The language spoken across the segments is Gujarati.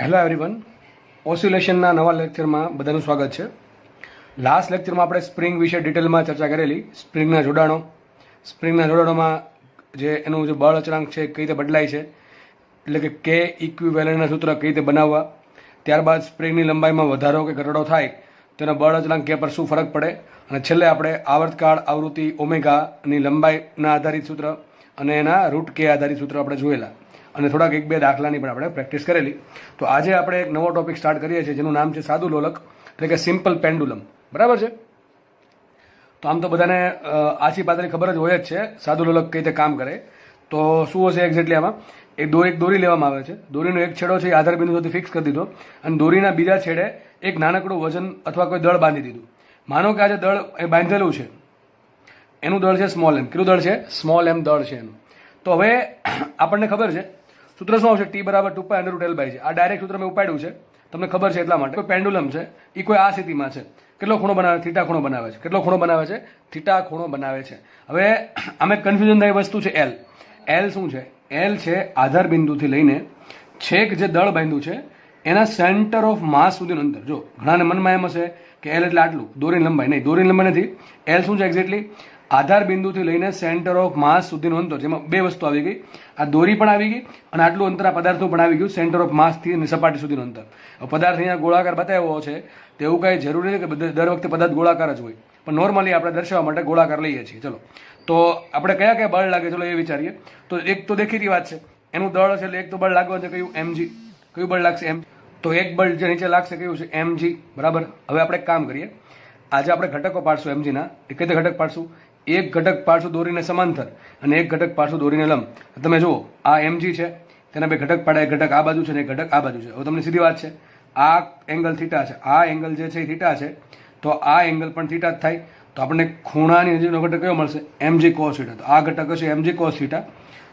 હેલો એવરીવન, ઓસિલેશનના નવા લેક્ચરમાં બધાનું સ્વાગત છે. લાસ્ટ લેક્ચરમાં આપણે સ્પ્રિંગ વિશે ડિટેલમાં ચર્ચા કરેલી. સ્પ્રિંગના જોડાણોમાં જે એનું જે બળ અચળાંક છે કઈ રીતે બદલાય છે, એટલે કે કે ઇક્વિવેલન્ટના સૂત્ર કઈ રીતે બનાવવા, ત્યારબાદ સ્પ્રિંગની લંબાઈમાં વધારો કે ઘટાડો થાય તેના બળ અચળાંક કે પર શું ફરક પડે, અને છેલ્લે આપણે આવર્તકાળ આવૃત્તિ ઓમેગાની લંબાઈના આધારિત સૂત્ર અને એના રૂટ કે આધારિત સૂત્ર આપણે જોયેલા, અને થોડાક એક બે દાખલાની પણ આપણે પ્રેક્ટિસ કરેલી. તો આજે આપણે એક નવો ટોપિક સ્ટાર્ટ કરીએ છીએ જેનું નામ છે સાદું લોલક, એટલે કે સિમ્પલ પેન્ડુલમ. બરાબર છે? તો આમ તો બધાને આછી પાતળી ખબર જ હોય જ છે સાદું લોલક કઈ રીતે કામ કરે. તો શું હશે એક્ઝેક્ટલી આમાં? એક દોરી લેવામાં આવે છે. દોરીનો એક છેડો છે એ આધાર બિંદુ સુધી ફિક્સ કરી દીધો, અને દોરીના બીજા છેડે એક નાનકડું વજન અથવા કોઈ દળ બાંધી દીધું. માનો કે આ જે દળ એ બાંધેલું છે એનું દળ છે સ્મોલ એમ. કેટલું દળ છે? સ્મોલ એમ દળ છે એનું. તો હવે આપણને ખબર છે સૂત્ર શું આવશે? ટી બરાબર 2π√L/. આ ડાયરેક્ટ સૂત્ર મેં ઉપાડ્યું છે, તમને ખબર છે એટલા માટે. કોઈ પેન્ડુલમ છે એ કોઈ આ સ્થિતિમાં છે, કેટલો ખૂણો બનાવે? થીટા ખૂણો બનાવે છે. કેટલો ખૂણો બનાવે છે? થીટા ખૂણો બનાવે છે. હવે આમે કન્ફ્યુઝન થાય વસ્તુ છે એલ. એલ શું છે? એલ છે આધાર બિંદુથી લઈને છેક જે દળ બાંધ્યું છે એના સેન્ટર ઓફ માસ સુધીનું અંતર. જો ઘણાને મનમાં એમ હશે કે એલ એટલે આટલું, દોરીની લંબાઈ. નહીં, દોરીની લંબાઈ નથી. એલ શું છે એક્ઝેક્ટલી? આધાર બિંદુથી લઈને સેન્ટર ઓફ માસ સુધીનું અંતર, જેમાં બે વસ્તુ આવી ગઈ. આ દોરી પણ આવી ગઈ અને આટલું અંતર આ પદાર્થનું પણ આવી ગયું, સેન્ટર ઓફ માસથી અને સપાટી સુધીનું અંતર. પદાર્થ અહીંયા ગોળાકાર બતાવ્યો છે તો એવું કાંઈ જરૂરી નથી કે દર વખતે પદાર્થ ગોળાકાર જ હોય, પણ નોર્મલી આપણે દર્શાવવા માટે ગોળાકાર લઈએ છીએ. ચલો, તો આપણે કયા કયા બળ લાગે ચલો એ વિચારીએ. તો એક તો દેખીતી વાત છે, એનું દળ છે એટલે એક તો બળ લાગવાનું છે. કયું? mg. કયું બળ લાગશે? m. તો એક બળ જે નીચે લાગશે કયું છે? mg. બરાબર. હવે આપણે એક કામ કરીએ, આજે આપણે ઘટકો પાડશું mg ના. એ કઈ રીતે ઘટક પાડશું? એક ઘટક પાડશું દોરીને સમાંતર અને એક ઘટક પાડશું દોરીને લંબ. તમે જુઓ, આ mg છે, તેના બે ઘટક પાડ્યા. એક ઘટક આ બાજુ છે ને એક ઘટક આ બાજુ છે. હવે તમને સીધી વાત છે, આ એંગલ થીટા છે, આ એંગલ જે છે એ થીટા છે, તો આ એંગલ પણ થીટા જ થાય. તો આપણને ખૂણાની નજીકનો ઘટક કયો મળશે? mg cos θ. તો આ ઘટક હશે mg cos θ,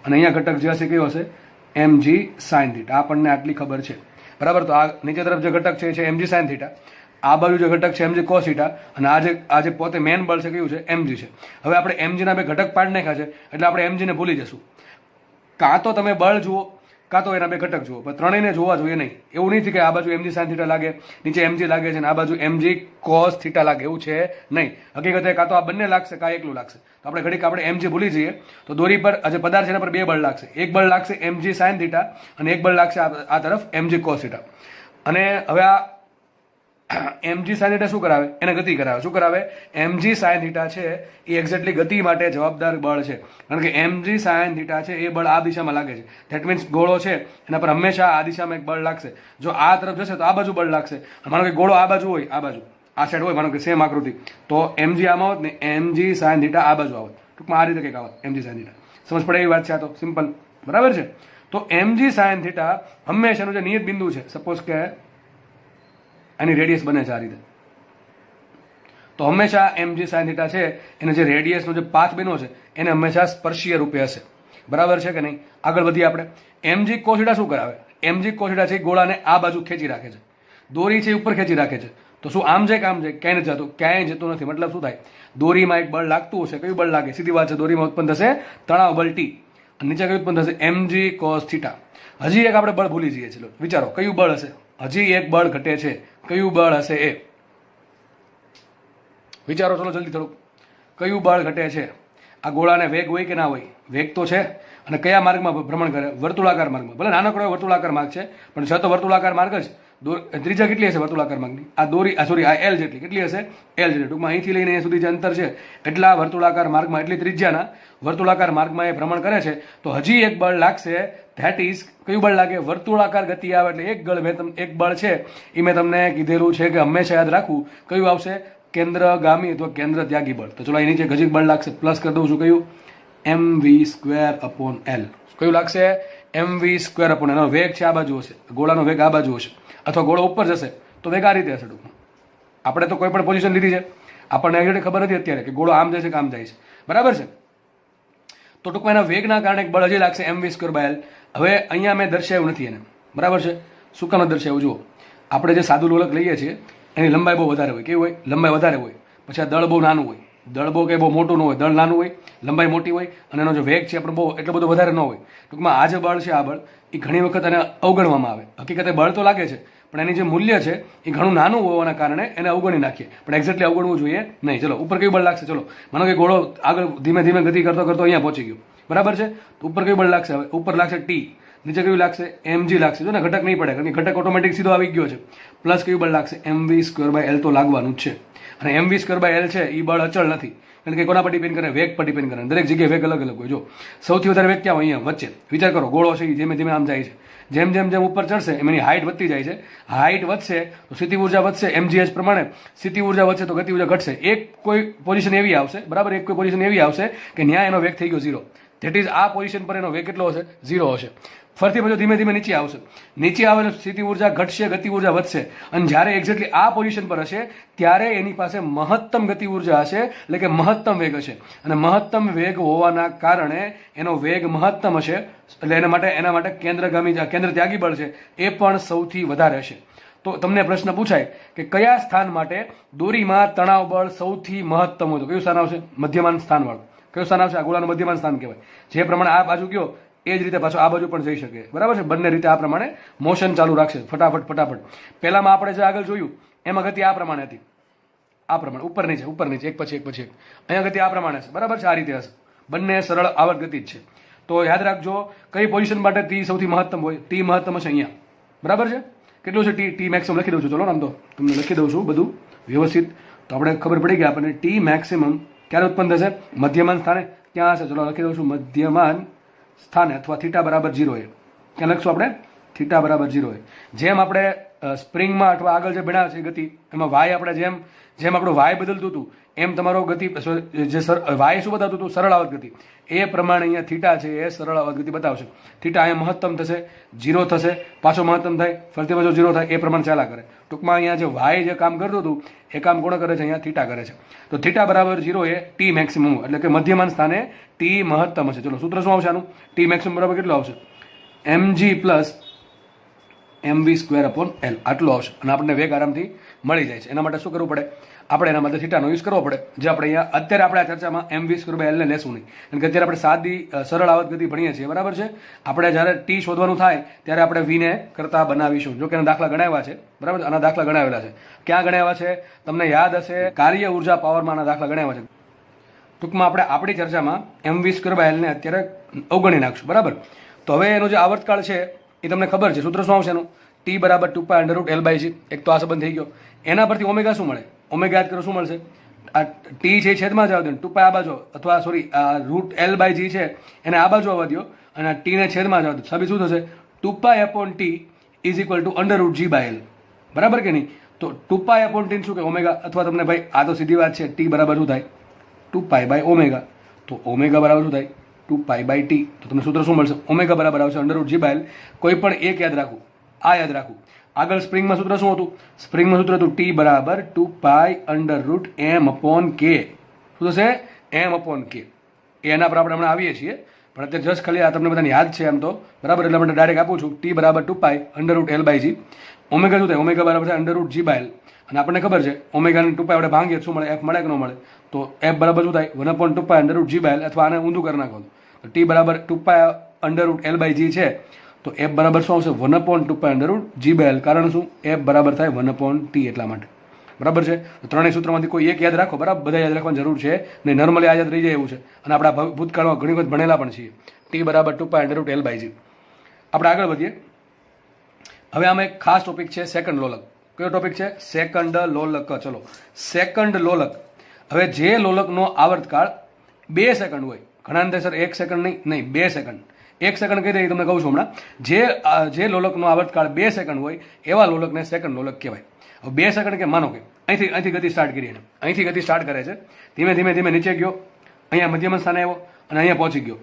અને અહીંયા ઘટક જે હશે કયો હશે? mg sin θ. આપણને આટલી ખબર છે. બરાબર. તો આ નીચે તરફ જે ઘટક છે એ છે mg sin θ, આ બાજુ જે ઘટક છે mg cos θ, અને આ જે પોતે મેન બળ છે કયું છે? mg છે. હવે આપણે mg ના બે ઘટક પાડી નાખ્યા છે એટલે આપણે mg ને ભૂલી જશું. કાં તો તમે બળ જુઓ કાં તો એના બે ઘટક જુઓ, પણ ત્રણેયને જોવા જોઈએ નહીં. એવું નથી કે આ બાજુ mg sin θ લાગે, નીચે mg લાગે છે, અને આ બાજુ mg cos θ લાગે, એવું છે નહીં. હકીકતે કાં તો આ બંને લાગશે કાં એકલું લાગશે. તો આપણે ઘડીક આપણે mg ભૂલી જઈએ તો દોરી પર જે પદાર્થ છે એના પર બે બળ લાગશે. એક બળ લાગશે mg sin θ અને એક બળ લાગશે આ તરફ mg cos θ. અને હવે આ mg sin θ શું કરાવે? એને ગતિ કરાવે. શું કરાવે? mg sin θ છે એ એક્ઝેક્ટલી ગતિ માટે જવાબદાર બળ છે, કારણ કે mg sin θ છે એ બળ આ દિશામાં લાગે છે. ધેટ મીન્સ ગોળો છે એના પર હંમેશા આ દિશામાં એક બળ લાગશે. જો આ તરફ જશે તો આ બાજુ બળ લાગશે. માનો કે ગોળો આ બાજુ હોય, આ બાજુ આ સાઈડ હોય, માનો કે સેમ આકૃતિ, તો mg આમાં આવત ને mg sin θ આ બાજુ આવત. ટૂંકમાં આ રીતે કંઈક આવત mg sin θ. સમજ પડે એવી વાત છે. આ તો સિમ્પલ. બરાબર છે? તો mg sin θ હંમેશાનું જે નિયત બિંદુ છે, સપોઝ કે એની રેડિયસ બને છે આ રીતે, તો હંમેશા mg sin θ છે એને જે રેડિયસનો જે પાથ બન્યો છે એને હંમેશા સ્પર્શીય રૂપે હશે. બરાબર છે કે નહીં? આગળ વધીએ આપણે. mg cos θ શું કરાવે? mg cos θ છે ગોળાને આ બાજુ ખેંચી રાખે છે, દોરી છે ઉપર ખેંચી રાખે છે. તો શું આમ છે કે આમ છે? ક્યાંય નથી જતું, ક્યાંય જતું નથી. મતલબ શું થાય? દોરીમાં એક બળ લાગતું હશે. કયું બળ લાગે? સીધી વાત છે, દોરીમાં ઉત્પન્ન થશે તણાવ બળ T, અને નીચે કયું ઉત્પન્ન થશે? mg cos θ. હજી એક આપણે બળ ભૂલી જઈએ છીએ. વિચારો કયું બળ હશે? હજી એક બળ ઘટે છે. કયું બળ હશે એ વિચારો. ચલો જલ્દી થોડુંક. કયું બળ ઘટે છે? આ ગોળાને વેગ હોય કે ના હોય? વેગ તો છે. અને કયા માર્ગમાં ભ્રમણ કરે? વર્તુળાકાર માર્ગમાં. ભલે નાનકડો વર્તુળાકાર માર્ગ છે, પણ છે તો વર્તુળાકાર માર્ગ જ. ત્રિજ્યા કેટલી હશે વર્તુળાકાર માર્ગની? આ દોરી સોરી આ એલ જેટલી. કેટલી હશે? એલ જેટલી. ટૂંકમાં અહીંથી લઈને અહીંયા સુધી જે અંતર છે એટલા વર્તુળાકાર માર્ગમાં, એટલી ત્રિજ્યાના વર્તુળાકાર માર્ગમાં એ ભ્રમણ કરે છે. તો હજી એક બળ લાગશે. ધેટ ઇઝ કયું બળ લાગે? વર્તુળાકાર ગતિ આવે એટલે એક બળ છે એ મેં તમને કીધેલું છે કે હંમેશા યાદ રાખવું. કયું આવશે? કેન્દ્રગામી અથવા કેન્દ્ર ત્યાગી બળ. તો ચલો અહીં નીચે હજી બળ લાગશે, પ્લસ કરી દઉં છું. કયું? mv²/L. કયું લાગશે? mv²/L. એનો વેગ છે આ બાજુ હશે, ગોળાનો વેગ આ બાજુ હશે, અથવા ગોળો ઉપર જશે તો વેગ આ રીતે હશે. ટૂંકમાં આપણે તો કોઈ પણ પોઝિશન લીધી છે, આપણને એક્ઝેક્ટ ખબર નથી અત્યારે કે ગોળો આમ જાય છે કે આમ જાય છે. બરાબર છે? તો ટૂંકમાં એના વેગના કારણે એક બળ હજી લાગશે mv²/L. હવે અહીંયા મેં દર્શાવ્યું નથી એને. બરાબર છે? શું કામ દર્શાવ્યું? જુઓ, આપણે જે સાદું લોલક લઈએ છીએ એની લંબાઈ બહુ વધારે હોય. કેવી હોય? લંબાઈ વધારે હોય. પછી આ દળ બહુ નાનું હોય. દળ બહુ કે બહુ મોટું ન હોય, દળ નાનું હોય, લંબાઈ મોટી હોય અને એનો જે વેગ છે આપણે બહુ એટલો બધો વધારે ન હોય. ટૂંકમાં આ જે બળ છે, આ બળ એ ઘણી વખત એને અવગણવામાં આવે. હકીકતે બળ તો લાગે છે પણ એની જે મૂલ્ય છે એ ઘણું નાનું હોવાના કારણે એને અવગણી નાખીએ, પણ એક્ઝેક્ટલી અવગણવું જોઈએ નહીં. ચલો ઉપર કયું બળ લાગશે? ચલો માનો કે ઘોડો આગળ ધીમે ધીમે ગતિ કરતો કરતો અહીંયા પહોંચી ગયો, બરાબર છે. તો ઉપર કયું બળ લાગશે? હવે ઉપર લાગશે ટી, નીચે કયું લાગશે? mg લાગશે. જો ને ઘટક નહીં પડે કારણ કે ઘટક ઓટોમેટિક સીધો આવી ગયો છે. પ્લસ કયું બળ લાગશે? mv²/l તો લાગવાનું જ છે. અને mv²/l છે એ બળ અચળ નથી, કારણ કે કોના પર ડિપેન્ડ કરે? વેગ પર ડિપેન્ડ કરે. દરેક જગ્યાએ વેગ અલગ અલગ હોય. જો સૌથી વધારે વેગ ક્યાં હોય? અહીંયા વચ્ચે. વિચાર કરો, ગોળો છે એ ધીમે ધીમે આમ જાય છે, જેમ જેમ જેમ ઉપર ચડશે એમ એની હાઇટ વધતી જાય છે. હાઇટ વધશે તો સ્થિતિ ઉર્જા વધશે, mgh પ્રમાણે. સ્થિતિ ઉર્જા વધશે તો ગતિ ઉર્જા ઘટશે. એક કોઈ પોઝિશન એવી આવશે, બરાબર, એક કોઈ પોઝિશન એવી આવશે કે ન્યાય એનો વેગ થઈ ગયો 0. ધેટ ઇઝ આ પોઝિશન પર એનો વેગ કેટલો હશે? 0 હશે. ફરતી પાછો ધીમે ધીમે નીચે આવશે. નીચે આવે તો સ્થિતિ ઉર્જા ઘટશે, ગતિ ઉર્જા વધશે. અને જ્યારે એક્ઝેક્ટલી આ પોઝિશન પર હશે ત્યારે એની પાસે મહત્તમ ગતિ ઉર્જા હશે, એટલે કે મહત્તમ વેગ હશે. અને મહત્તમ વેગ હોવાના કારણે એનો વેગ મહત્તમ હશે, એટલે એના માટે કેન્દ્ર ત્યાગી બળ છે એ પણ સૌથી વધારે હશે. તો તમને પ્રશ્ન પૂછાય કે કયા સ્થાન માટે દોરીમાં તણાવ બળ સૌથી મહત્તમ હોય, તો કયું સ્થાન આવશે? મધ્યમાન સ્થાનવાળું. કયું સ્થાન આવશે? આ ગોળાનું મધ્યમાન સ્થાન કહેવાય. જે પ્રમાણે આ બાજુ ગયો એ જ રીતે પાછો આ બાજુ પણ જઈ શકે, બરાબર છે. બંને રીતે આ પ્રમાણે મોશન ચાલુ રાખશે, ફટાફટ. પહેલામાં આપણે જે આગળ જોયું એમાં ગતિ આ પ્રમાણે હતી, આ પ્રમાણે ઉપર નીચે એક પછી એક. અહીંયા ગતિ આ પ્રમાણે છે, બરાબર છે. આ રીતે હશે. બંને સરળ આવર્ત ગતિ જ છે. તો યાદ રાખજો કઈ પોઝિશન માટે ટી સૌથી મહત્તમ હોય? ટી મહત્તમ હશે અહીંયા, બરાબર છે. કેટલું છે ટી મેક્સિમમ? લખી દઉં છું, ચલો આમ તો તમને લખી દઉં છું બધું વ્યવસ્થિત, તો આપણે ખબર પડી ગઈ આપણને. ટી મેક્સિમમ ક્યારે ઉત્પન્ન થશે? મધ્યમાન સ્થાને. ક્યાં હશે? ચલો લખી દઉં છું, મધ્યમાન સ્થાને અથવા θ બરાબર 0 એ. ક્યાં લખશું આપણે? θ બરાબર 0 એ. જેમ આપણે સ્પ્રિંગમાં અથવા આગળ જે ભણ્યા છે ગતિ, એમાં વાય આપણે જેમ આપણું વાય બદલતું હતું એમ તમારો ગતિ જે વાય શું બતાવતું હતું? સરળ આવર્ત ગતિ. એ પ્રમાણે અહીંયા θ છે એ સરળ આવર્ત ગતિ બતાવશે. θ અહીંયા મહત્તમ થશે, 0 થશે, પાછો મહત્તમ થાય, ફરતી પાછો 0 થાય, એ પ્રમાણે ચાલ્યા કરે. ટૂંકમાં અહીંયા જે વાય જે કામ કરતું હતું એ કામ કોણ કરે છે? અહીંયા θ કરે છે. તો θ બરાબર 0 એ ટી મેક્સિમમ, એટલે કે મધ્યમાન સ્થાને ટી મહત્તમ હશે. ચલો સૂત્ર શું આવશે આનું? ટી મેક્સિમમ બરાબર કેટલું આવશે? mg પ્લસ mv²/l આટલું આવશે. અને આપણને વેગ આરામથી મળી જાય છે. એના માટે શું કરવું પડે? આપણે એના માટે થીટાનો યુઝ કરવો પડે, જે આપણે અહીંયા અત્યારે આપણે આ ચર્ચામાં mv²/l ને લેશું નહીં, કારણ કે અત્યારે આપણે સાદી સરળ આવર્ત ગતિ ભણીએ છીએ, બરાબર છે. આપણે જ્યારે ટી શોધવાનું થાય ત્યારે આપણે વીને કરતા બનાવીશું. જો કે એના દાખલા ગણાવ્યા છે, બરાબર. આના દાખલા ગણાવેલા છે. ક્યાં ગણાવ્યા છે? તમને યાદ હશે, કાર્ય ઉર્જા પાવરમાં આના દાખલા ગણાવ્યા છે. ટૂંકમાં આપણે આપણી ચર્ચામાં mv²/l ને અત્યારે અવગણી નાખશું, બરાબર. તો હવે એનો જે આવર્તકાળ છે એ તમને ખબર છે. સૂત્ર શું આવશે એનું? ટી બરાબર 2π√L/g. એક તો આ સંબંધ થઈ ગયો. એના પરથી ઓમેગા શું મળે? ઓમેગા યાદ કરો શું મળશે? આ ટી છે છેદમાં જવા દો, 2π આ બાજુ, અથવા સોરી આ √L/g છે એને આ બાજુ આવવા દો અને આ ટી ને છેદમાં જવા દો. સાબિત શું થશે? 2π/t = √g/l, બરાબર કે નહીં? તો 2π/t શું કે ઓમેગા, અથવા તમને ભાઈ આ તો સીધી વાત છે, ટી બરાબર શું થાય? 2π/ω. તો ઓમેગા બરાબર શું થાય? 2π/t. તો તમને સૂત્ર શું મળશે? ઓમેગા બરાબર આવશે √g/l. કોઈ પણ એક યાદ રાખવું, આ યાદ રાખવું. આગળ સ્પ્રિંગમાં સૂત્ર શું હતું? સ્પ્રિંગમાં સૂત્ર હતું ટી બરાબર 2π√m/k. શું થશે? m/k. એના પર આપણે હમણાં આવીએ છીએ, પણ અત્યારે જસ્ટ ખાલી આ તમને બધાને યાદ છે એમ તો, બરાબર. એટલે માટે ડાયરેક્ટ આપું છું. ટી બરાબર 2π√L/g. ઓમેગા શું થાય? ઓમેગા બરાબર થાય √g/l. અને આપણને ખબર છે ઓમેગાને 2π આપણે ભાંગીએ શું મળે? f મળે કે ન મળે? તો f બરાબર શું થાય? 1/2π√g/l, અથવા આને ઊંધું કરી નાખો તો ટી બરાબર 2π√L/g છે. તો f બરાબર શું આવશે? 1/2π√g/l. કારણ શું? f બરાબર થાય 1/t, એટલા માટે, બરાબર છે. ત્રણેય સૂત્રમાંથી કોઈ એક યાદ રાખો, બરાબર. બધા યાદ રાખવાની જરૂર છે નહીં, નોર્મલી આ યાદ રહી જાય એવું છે. અને આપણા ભૂતકાળમાં ઘણી વખત ભણેલા પણ છીએ. ટી બરાબર 2π√L/g. આપણે આગળ વધીએ. હવે આમાં એક ખાસ ટોપિક છે સેકન્ડ લોલક. કયો ટોપિક છે? સેકન્ડ લોલક. ચલો સેકન્ડ લોલક. હવે જે લોલકનો આવર્તકાળ 2 સેકન્ડ હોય, ઘણા અંતે સર 1 સેકન્ડ નહીં 2 સેકન્ડ. 1 સેકન્ડ કહી દઈએ, તમને કહું છું હમણાં. જે લોલકનો આવર્તકાળ 2 સેકન્ડ હોય એવા લોલકને સેકન્ડ લોલક કહેવાય. હવે 2 સેકન્ડ કે માનો કે અહીંથી ગતિ સ્ટાર્ટ કરી, એને અહીંથી ગતિ સ્ટાર્ટ કરે છે, ધીમે નીચે ગયો, અહીંયા મધ્યમ સ્થાને આવ્યો અને અહીંયા પહોંચી ગયો.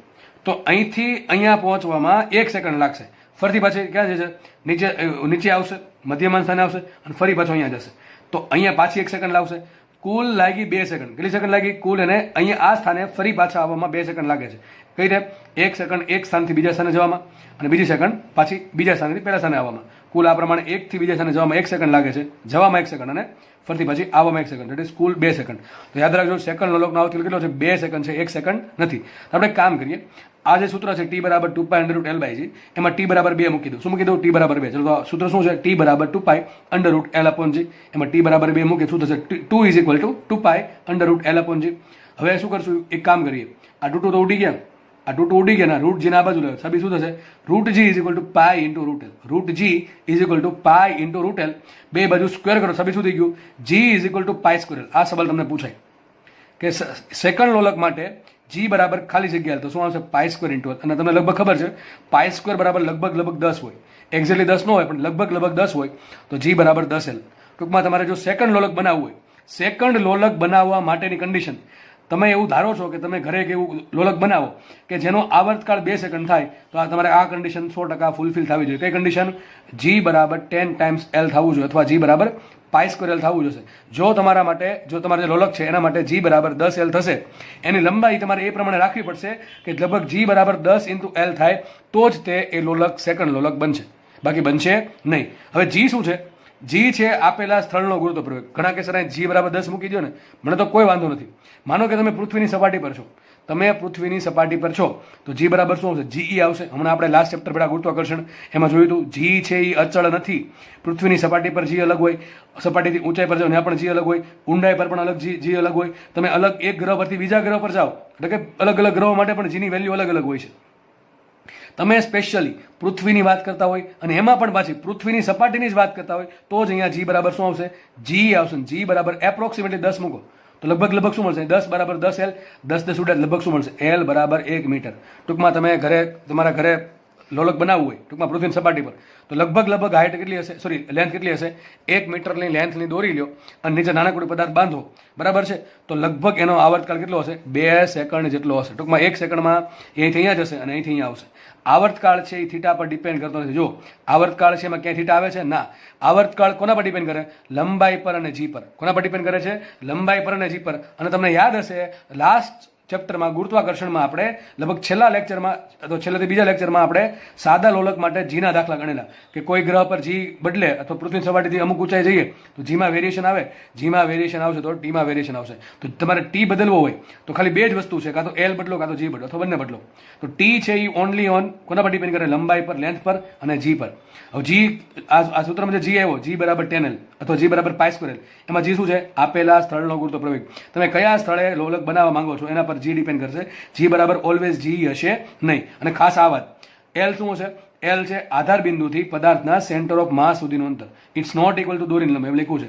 તો અહીંથી અહીંયા પહોંચવામાં 1 સેકન્ડ લાગશે. ફરતી પાછી ક્યાં જશે? નીચે આવશે, મધ્યમાન સ્થાને આવશે અને ફરી પાછો અહીંયા જશે. તો અહીંયા પાછી 1 સેકન્ડ લાવશે. કુલ લાગી 2 સેકન્ડ. કેટલી સેકન્ડ લાગી કુલ? એને અહીંયા આ સ્થાને ફરી પાછા આવવામાં 2 સેકન્ડ લાગે છે. કઈ રીતે? 1 સેકન્ડ એક સ્થાનથી બીજા સ્થાને જવામાં અને બીજી સેકન્ડ પાછી બીજા સ્થાનેથી પહેલા સ્થાને આવવામાં. કુલ આ પ્રમાણે 1 થી બીજા સ્થાને જવામાં 1 સેકન્ડ લાગે છે, જવામાં 1 સેકન્ડ અને ફરતી પાછી આવવામાં 1 સેકન્ડ, એટલે કુલ 2 સેકન્ડ. તો યાદ રાખજો સેકન્ડનો લોકનો આવર્તકાળ કેટલો છે? 2 સેકન્ડ છે, 1 સેકન્ડ નથી. તો આપણે એક કામ કરીએ, આ જે સૂત્ર છે t બરાબર 2 pi under root l by g, એમાં t બરાબર 2 મૂકી દઉં. શું મૂકી દઉં? t બરાબર 2. ચલો તો સૂત્ર શું છે? t બરાબર 2 pi under root l upon g. એમાં t બરાબર 2 મૂકીએ, શું થશે? 2 is equal to 2 pi under root l upon g. હવે શું કરશું? એક કામ કરીએ, આ 2 તો ઉડી ગયા, આ 2 ઉડી ગયા, રૂટ g ના બાજુ લે, સાબી શું થશે? Root g is equal to pi into root l. Root g is equal to pi into root l. બે બાજુ સ્ક્વેર કરો, સાબી શું થઈ ગયું? g is equal to pi square l. આ સવાલ તમને પૂછાય કે સેકન્ડ લોલક માટે g બરાબર ખાલી જગ્યા તો શું આવશે? Pi square into l. અને તમને લગભગ ખબર છે પાઈ સ્ક્વેર બરાબર લગભગ 10 હોય, એક્ઝેક્ટલી 10 ન હોય પણ લગભગ 10 હોય, તો g બરાબર 10 l. ટૂંકમાં તમારે જો સેકન્ડ લોલક બનાવવું હોય, સેકન્ડ લોલક બનાવવા માટેની કન્ડિશન, તમે એવું ધારો છો કે તમે ઘરે એક એવું લોલક બનાવો કે જેનો આવર્તકાળ 2 સેકન્ડ થાય, તો આ તમારે આ કન્ડિશન 100% ફૂલફિલ થવી જોઈએ. કઈ કન્ડિશન? g બરાબર 10 ટાઈમ્સ l થવું જોઈએ, અથવા g બરાબર પાઈ સ્ક્વેર l થવું જોઈએ. જો તમારા માટે, જો તમારે જે લોલક છે એના માટે g બરાબર 10 l થશે, એની લંબાઈ તમારે એ પ્રમાણે રાખવી પડશે કે લગભગ g બરાબર 10 ઇન્ટુ l થાય તો જ તે એ લોલક સેકન્ડ લોલક બનશે, બાકી બનશે નહીં. હવે g શું છે? g છે આપેલા સ્થળનો ગુરુત્વ પ્રવેગ. ઘણા કેસર g બરાબર 10 મૂકી દો ને, મને તો કોઈ વાંધો નથી. માનો કે તમે પૃથ્વીની સપાટી પર છો, તમે પૃથ્વીની સપાટી પર છો, તો g બરાબર શું આવશે? ge આવશે. હમણાં આપણે લાસ્ટ ચેપ્ટર પેલા ગુરુત્વાકર્ષણ એમાં જોયું હતું, g છે એ અચળ નથી. પૃથ્વીની સપાટી પર g અલગ હોય, સપાટીથી ઊંચાઈ પર જાઓ ત્યાં પણ g અલગ હોય, ઊંડાઈ પર પણ અલગ g અલગ હોય. તમે અલગ એક ગ્રહ પરથી બીજા ગ્રહ પર જાઓ, એટલે કે અલગ અલગ ગ્રહો માટે પણ g ની વેલ્યુ અલગ અલગ હોય છે. તમે સ્પેશિયલી પૃથ્વીની વાત કરતા હોય અને એમાં પણ પાછી પૃથ્વીની સપાટીની જ વાત કરતા હોય તો જ અહીંયા g બરાબર શું આવશે? g આવશે. g બરાબર એપ્રોક્સિમેટલી 10 મૂકો તો લગભગ શું મળશે? 10 બરાબર 10 l, 10 ઉડે લગભગ શું મળશે? l બરાબર 1 મીટર. ટૂંકમાં તમે તમારા ઘરે લોલક બનાવવું હોય ટૂંકમાં પૃથ્વીની સપાટી પર, તો લગભગ હાઇટ કેટલી હશે? સોરી, લેન્થ કેટલી હશે? 1 મીટરની લેન્થની દોરી લ્યો અને નીચે નાનકડી પદાર્થ બાંધો, બરાબર છે? તો લગભગ એનો આવર્તકાળ કેટલો હશે? 2 સેકન્ડ જેટલો હશે. ટૂંકમાં 1 સેકન્ડમાં અહીંથી અહીંયા જશે અને અહીંથી અહીંયા આવશે. આવર્તકાળ છે એ થીટા પર ડિપેન્ડ કરતો નથી. જો આવર્તકાળ છે એમાં ક્યાંય થીટા આવે છે? ના. આવર્તકાળ કોના પર ડિપેન્ડ કરે? લંબાઈ પર અને જી પર. કોના પર ડિપેન્ડ કરે છે? લંબાઈ પર અને જી પર. અને તમને યાદ હશે લાસ્ટ ચેપ્ટરમાં ગુરુત્વાકર્ષણમાં આપણે લગભગ છેલ્લા લેક્ચરમાં અથવા છેલ્લાથી બીજા લેક્ચરમાં આપણે સાદા લોલક માટે જીના દાખલા ગણેલા કે કોઈ ગ્રહ પર જી બદલે અથવા પૃથ્વી સપાટીથી અમુક ઊંચાઈ જઈએ તો જીમાં વેરિએશન આવે, જીમાં વેરિએશન આવશે તો ટીમાં વેરિએશન આવશે. તો તમારે ટી બદલવો હોય તો ખાલી બે જ વસ્તુ છે, કાં તો એલ બદલો કાં તો જી બદલો, અથવા બંને બદલો. તો ટી છે એ ઓનલી ઓન કોના પર ડિપેન્ડ કરે? લંબાઈ પર, લેન્થ પર અને જી પર. હવે જી આ સૂત્રમાં જે જી આવ્યો, જી બરાબર 10l અથવા જી બરાબર પાઈ સ્ક્વેર l, એમાં જી શું છે? આપેલા સ્થળનો ગુરુત્વ પ્રવેગ. તમે કયા સ્થળે લોલક બનાવવા માંગો છો એના પર જી ડિપેન્ડ કરશે. જી બરાબર ઓલવેઝ જી હશે નહીં. અને ખાસ આ વાત, એલ શું હશે? એલ છે આધાર બિંદુથી પદાર્થના સેન્ટર ઓફ માસ સુધીનું અંતર. ઇટ્સ નોટ ઇક્વલ ટુ દોરીની લંબાઈ, એમ લખ્યું છે.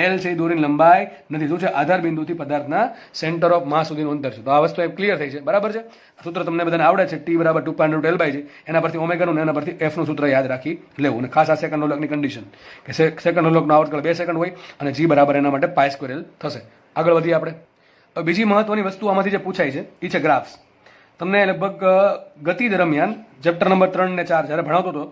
એલ છે એ દોરીની લંબાઈ નથી, શું છે? આધાર બિંદુથી પદાર્થના સેન્ટર ઓફ માસ સુધીનું અંતર છે. તો આ વસ્તુ ક્લિયર થઈ છે, બરાબર છે? સૂત્ર તમને બધાને આવડે છે, ટી બરાબર 2.L બાય છે. એના પરથી ઓમેગાનું એના પરથી એફનું સૂત્ર યાદ રાખી લેવું. અને ખાસ આ સેકન્ડ લોલકની કન્ડિશન કે સેકન્ડ લોલકનો આવર્તકાળ 2 સેકન્ડ હોય અને જી બરાબર એના માટે પાઈ સ્ક્વેર એલ થશે. આગળ વધીએ આપણે. બીજી મહત્વની વસ્તુ આમાંથી જે પૂછાય છે એ છે ગ્રાફ્સ. તમને લગભગ ગતિ દરમિયાન ચેપ્ટર નંબર 3 ને 4 જ્યારે ભણાવતો હતો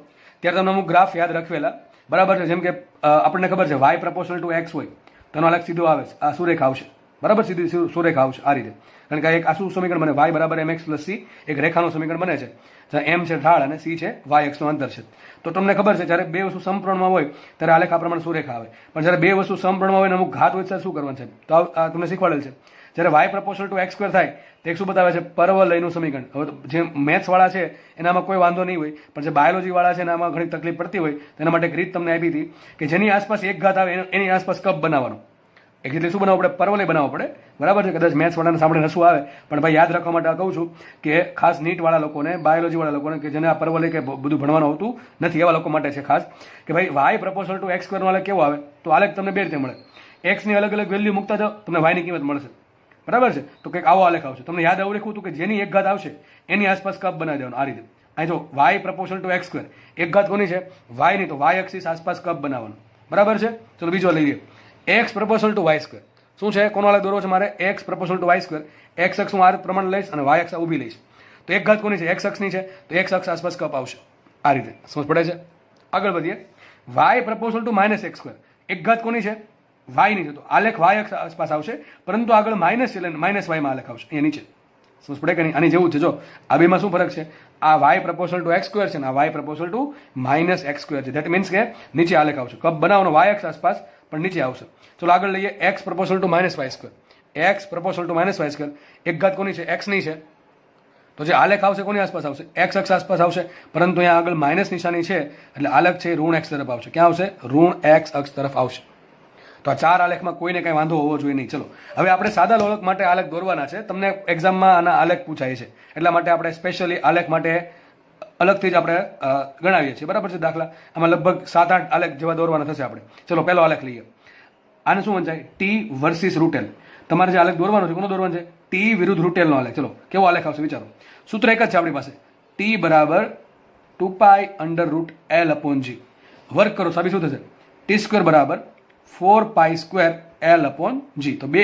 ત્યારે તમને અમુક ગ્રાફ યાદ રખવેલા, બરાબર છે? જેમ કે આપણને ખબર છે વાય પ્રપોર્શનલ ટુ એક્સ હોય તો એનો આલેખ સીધો આવે છે, આ સુરેખા આવશે, બરાબર? સીધી સુરેખા આવશે આ રીતે. કારણ કે એક આસુ સમીકરણ બને, વાય બરાબર mx પ્લસ સી, એક રેખાનું સમીકરણ બને છે જ્યાં એમ છે ઢાળ અને સી છે વાય એક્સનું અંતર છે. તો તમને ખબર છે જ્યારે બે વસ્તુ સમપ્રમાણમાં હોય ત્યારે આલેખ આ પ્રમાણે સુરેખા આવે, પણ જ્યારે બે વસ્તુ સમપ્રમાણમાં હોય ને અમુક ઘાત હોય ત્યારે શું કરવાનું છે? તો આ તમને શીખવાડેલ છે. જ્યારે y proportional to x square થાય તો એક શું બતાવે છે? પરવલયનું સમીકરણ. હવે જે મેથ્સ વાળા છે એનામાં કોઈ વાંધો નહીં હોય, પણ જે બાયોલોજી વાળા છે એનામાં ઘણી તકલીફ પડતી હોય, તેના માટે એક રીત તમને આપી હતી કે જેની આસપાસ એક ઘાત આવે એની આસપાસ કપ બનાવવાનો. એટલે શું બનાવવું પડે? પરવલય બનાવવો પડે, બરાબર છે? કદાચ મેથ્સ વાળાને સાંભળીને હસવું આવે, પણ ભાઈ યાદ રાખવા માટે કહું છું કે ખાસ નીટ વાળા લોકોને, બાયોલોજી વાળા લોકોને કે જેને આ પરવલય કે બધું ભણવાનું હોતું નથી એવા લોકો માટે છે ખાસ, કે ભાઈ વાય પ્રપોર્શનલ ટુ એક્સ સ્ક્વેરનો આલેખ કેવો આવે? તો આલેખ તમને બે રીતે મળે. એક્સની અલગ અલગ વેલ્યુ મૂકતા જાઓ તમને વાયની કિંમત મળશે, બરાબર છે? તો કંઈક આવો આલેખ આવશે. તમને યાદ આવું લખ્યું હતું કે જેની એક ઘાત આવશે એની આસપાસ કપ બનાવી દેવાનો આ રીતે. અહીં જો y proportional to x square, એક ઘાત કોની છે? વાય ની. તો વાય એક્સિસ આસપાસ કપ બનાવવાનો, બરાબર છે? ચલો બીજો લઈએ, x proportional to y square. શું છે? કોનો આલેખ દોરવો છે મારે? X proportional to y square. X અક્ષ હું આ પ્રમાણે લઈશ અને વાય અક્ષ ઊભી લઈશ. તો એક ઘાત કોની છે? એક્સ અક્ષની છે, તો એક્સ અક્ષ આસપાસ કપ આવશે આ રીતે. સમજ પડે છે? આગળ વધીએ. Y proportional to minus x square, એક ઘાત કોની છે? વાય ની છે, તો આલેખ વાય અક્ષ આસપાસ આવશે, પરંતુ આગળ માઇનસ છે એટલે માઇનસ વાયમાં આલેખ આવશે અહીંયા નીચે. સમજ પડે કે નહીં? આની જેવું છે. જો આ બેમાં શું ફરક છે? આ y proportional to x square છે ને આ y proportional to minus x square છે. ધેટ મીન્સ કે નીચે આલેખ આવશે. કપ બનાવવાનો વાય એક્સ આસપાસ પણ નીચે આવશે. ચલો આગળ લઈએ x proportional to minus y square. X proportional to minus y square એક ઘાત કોની છે? એક્સ ની છે. તો જે આલેખ આવશે કોની આસપાસ આવશે? એક્સ અક્ષ આસપાસ આવશે. પરંતુ અહીંયા આગળ માઇનસ નિશાની છે એટલે આલેખ છે ઋણ એક્સ તરફ આવશે. ક્યાં આવશે? ઋણ એક્સ અક્ષ તરફ આવશે. તો આ ચાર આલેખમાં કોઈને કઈ વાંધો હોવો જોઈએ નહીં. ચલો હવે આપણે સાદા લોલક માટે આલેખ દોરવાના છે. તમને એક્ઝામમાં આના આલેખ પૂછાય છે એટલા માટે આપણે સ્પેશિયલી આલેખ માટે અલગથી જ આપણે ગણાવીએ છીએ. બરાબર છે? દાખલા આમાં લગભગ 7-8 આલેખ જેવા દોરવાના થશે આપણે. ચલો પહેલો આલેખ લઈએ. આને શું વંચાય? T versus root l. તમારે જે આલેખ દોરવાનો છે કોનો દોરવાનો છે? ટી વિરુદ્ધ રૂટેલનો આલેખ. ચલો કેવો આલેખ આવશે વિચારો. સૂત્ર એક જ છે આપણી પાસે. ટી બરાબર 2π√L/g. વર્ક કરો સાબિત શું થશે? ટી સ્ક્વેર બરાબર 4π²L/g. તો બે